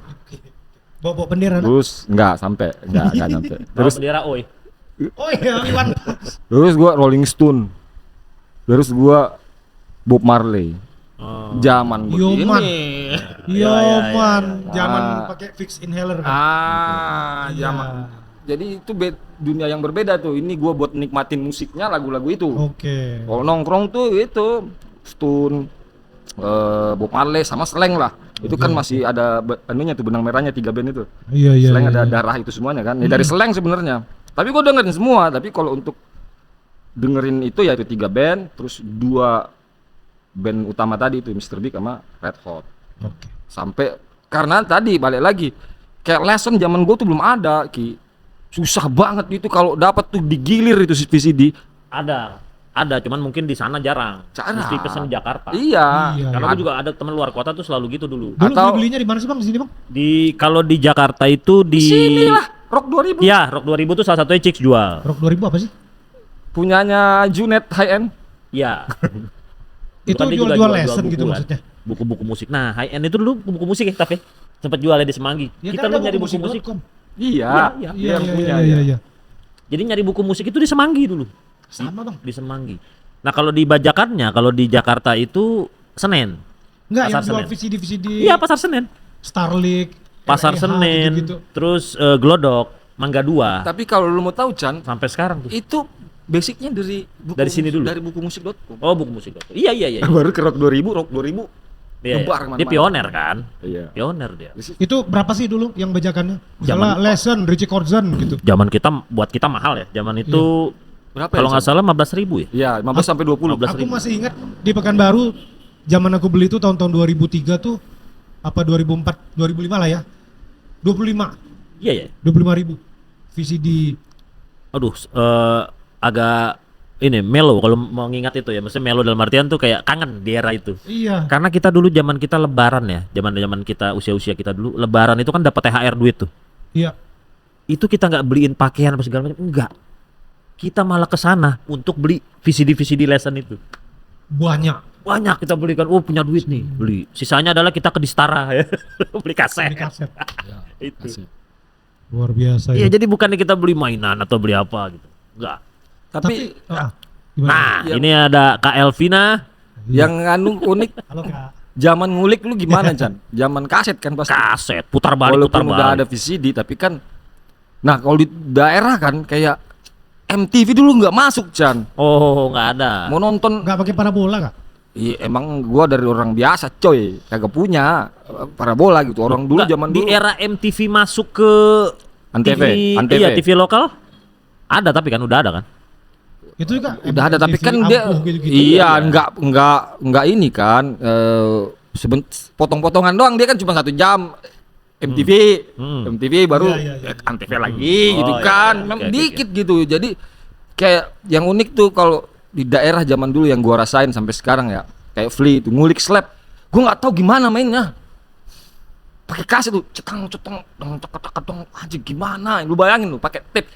Bawa bendera.
Terus enggak nyampe.
Terus bendera oi.
Oh iya, Iwan.
Terus gua Rolling Stone. Terus gua Bob Marley. Zaman begini.
Yoman.
Iya,
Yoman,
iya.
zaman
Ah.
pakai fix inhaler kan. Iya.
Zaman. Jadi itu dunia yang berbeda tuh. Ini gua buat nikmatin musiknya lagu-lagu itu.
Oke.
Kalau nongkrong tuh itu Stun, Bob Marley sama Slank lah. Itu kan masih ada anunya tuh benang merahnya 3 band itu.
Iya iya.
Slank
iya.
ada darah itu semuanya kan. Ya dari Slank sebenarnya. Tapi gua dengerin semua. Tapi kalau untuk dengerin itu ya itu 3 band, terus 2 band utama tadi itu Mr. Big sama Red Hot.
Oke.
Sampai karena tadi balik lagi kayak lesson zaman gue tuh belum ada Ki, susah banget itu kalau dapat tuh digilir itu VCD.
Ada, cuman mungkin di sana jarang. Mesti pesen di Jakarta.
Iya.
Iya.
Karena aku juga ada teman luar kota tuh selalu gitu dulu.
Dulu
Atau-
belinya di mana sih Bang? Di sini Bang?
Kalau di Jakarta itu di
Sini lah Rock 2000
Iya, Rock 2000 tuh salah satunya Chicks jual.
Rock 2000 apa sih?
punyanya Junet High End.
Iya.
Itu
Bukan dia juga
jual lesson
buku
gitu
kan.
maksudnya.
Buku-buku musik. Nah, High End itu dulu buku musik ya, tapi sempat jualnya di Semanggi.
Ya,
Kita
kan
lu
ada
nyari buku musik.
bukumusik.com.
Iya,
Iya,
dia yang punya.
iya iya.
Jadi nyari buku musik itu di Semanggi dulu.
Sama Bang.
Di Semanggi. Nah, kalau di bajakannya, kalau di Jakarta itu Senen.
Enggak yang
Pasar
jual
Senen.
VCD
Iya, Pasar Senen.
Starlink,
Pasar
REH,
Senen,
gitu-gitu.
terus Glodok, Mangga 2.
Tapi kalau lu mau tahu Chan,
Sampai sekarang tuh.
itu basicnya dari buku
Dari sini dulu?
Dari buku musik.com.
Oh, buku musik. Iya.
Baru ke Rock 2000
Iya,
nyebar
dia
kemana-mana.
pioner kan?
Iya.
Pioner dia.
Itu berapa sih dulu yang bajakannya?
Zaman-
Misalnya Lesson, Richie Korzan gitu.
Zaman kita buat kita mahal ya. Zaman itu
Berapa
kalau
ya,
nggak
Chan?
salah 15.000 ya.
Iya, 15 sampai 20.
15.
Aku masih ingat di Pekanbaru zaman aku beli itu tahun-tahun 2003 tuh apa 2004, 2005 lah ya. 25,
Iya ya.
25.000 VCD.
Aduh, agak ini melo kalau mau ngingat itu ya. Maksudnya melo dalam artian tuh kayak kangen di era itu.
Iya.
Karena kita dulu zaman kita lebaran ya, zaman kita usia kita dulu lebaran itu kan dapat THR duit tuh.
Iya.
Itu kita nggak beliin pakaian apa segala macam, enggak. Kita malah ke sana untuk beli VCD lesson itu. Banyak kita belikan. Oh, punya duit nih, beli. Sisanya adalah kita ke Distara ya. Beli kaset.
Di kaset.
Itu.
Luar biasa
Iya,
ya.
jadi bukannya kita beli mainan atau beli apa gitu. Enggak.
Tapi
Gimana?
Nah,
yang-
ini ada Kak Elvina.
yang anu unik
Halo Kak.
zaman ngulik lu gimana Chan? Zaman kaset kan pasti.
Kaset, putar balik.
Walaupun udah ada VCD tapi kan nah kalau di daerah kan kayak MTV dulu nggak masuk Chan.
Oh, nggak ada.
Mau nonton
Enggak pakai parabola Kak?
iya, emang gua dari orang biasa coy kagak punya parabola gitu orang dulu
Nggak,
zaman
di
dulu
era MTV masuk ke
Antv,
TV,
Antv.
iya TV lokal ada tapi kan udah ada kan.
Itu juga
udah ada tapi
MTV
kan dia
ampuh gitu-gitu.
iya nggak ini kan potong-potongan doang dia kan cuma 1 jam MTV MTV baru
Iya, iya, iya.
Antv lagi gitu
Oh,
kan
iya,
memang
oke,
dikit gitu jadi kayak yang unik tuh kalau di daerah zaman dulu yang gua rasain sampai sekarang ya kayak Flea itu ngulik slap gua nggak tahu gimana mainnya pakai kaset tuh cetang aja gimana lu bayangin lu pakai tape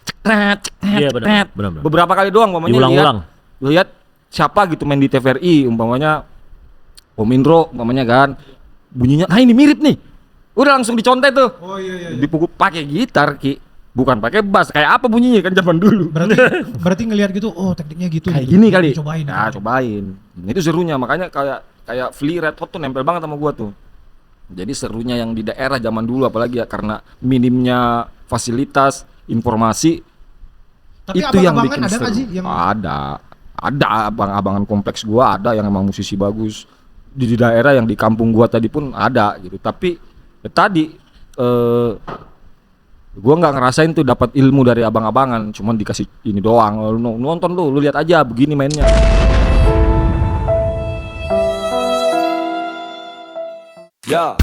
Iya, benar, benar.
beberapa kali doang umpamanya
Diulang-ulang.
lihat siapa gitu main di TVRI umpamanya Om Indro umpamanya kan bunyinya nah ini mirip nih udah langsung dicontek tuh
Oh iya iya.
dipukul pakai gitar Ki bukan pakai bass kayak apa bunyinya kan zaman dulu
Berarti ngelihat gitu, oh tekniknya gitu.
kayak
gitu.
gini kali
Cobain.
nah cobain itu serunya makanya kayak Flea Red Hot tuh nempel banget sama gua tuh jadi serunya yang di daerah zaman dulu apalagi ya karena minimnya fasilitas informasi
Tapi
itu yang
abang-abangan
bikin
ada
seru
nggak sih yang
ada abang-abangan kompleks gua ada yang emang musisi bagus di daerah yang di kampung gua tadi pun ada gitu tapi tadi gua nggak ngerasain tuh dapat ilmu dari abang-abangan cuman dikasih ini doang lu nonton lu lihat aja begini mainnya ya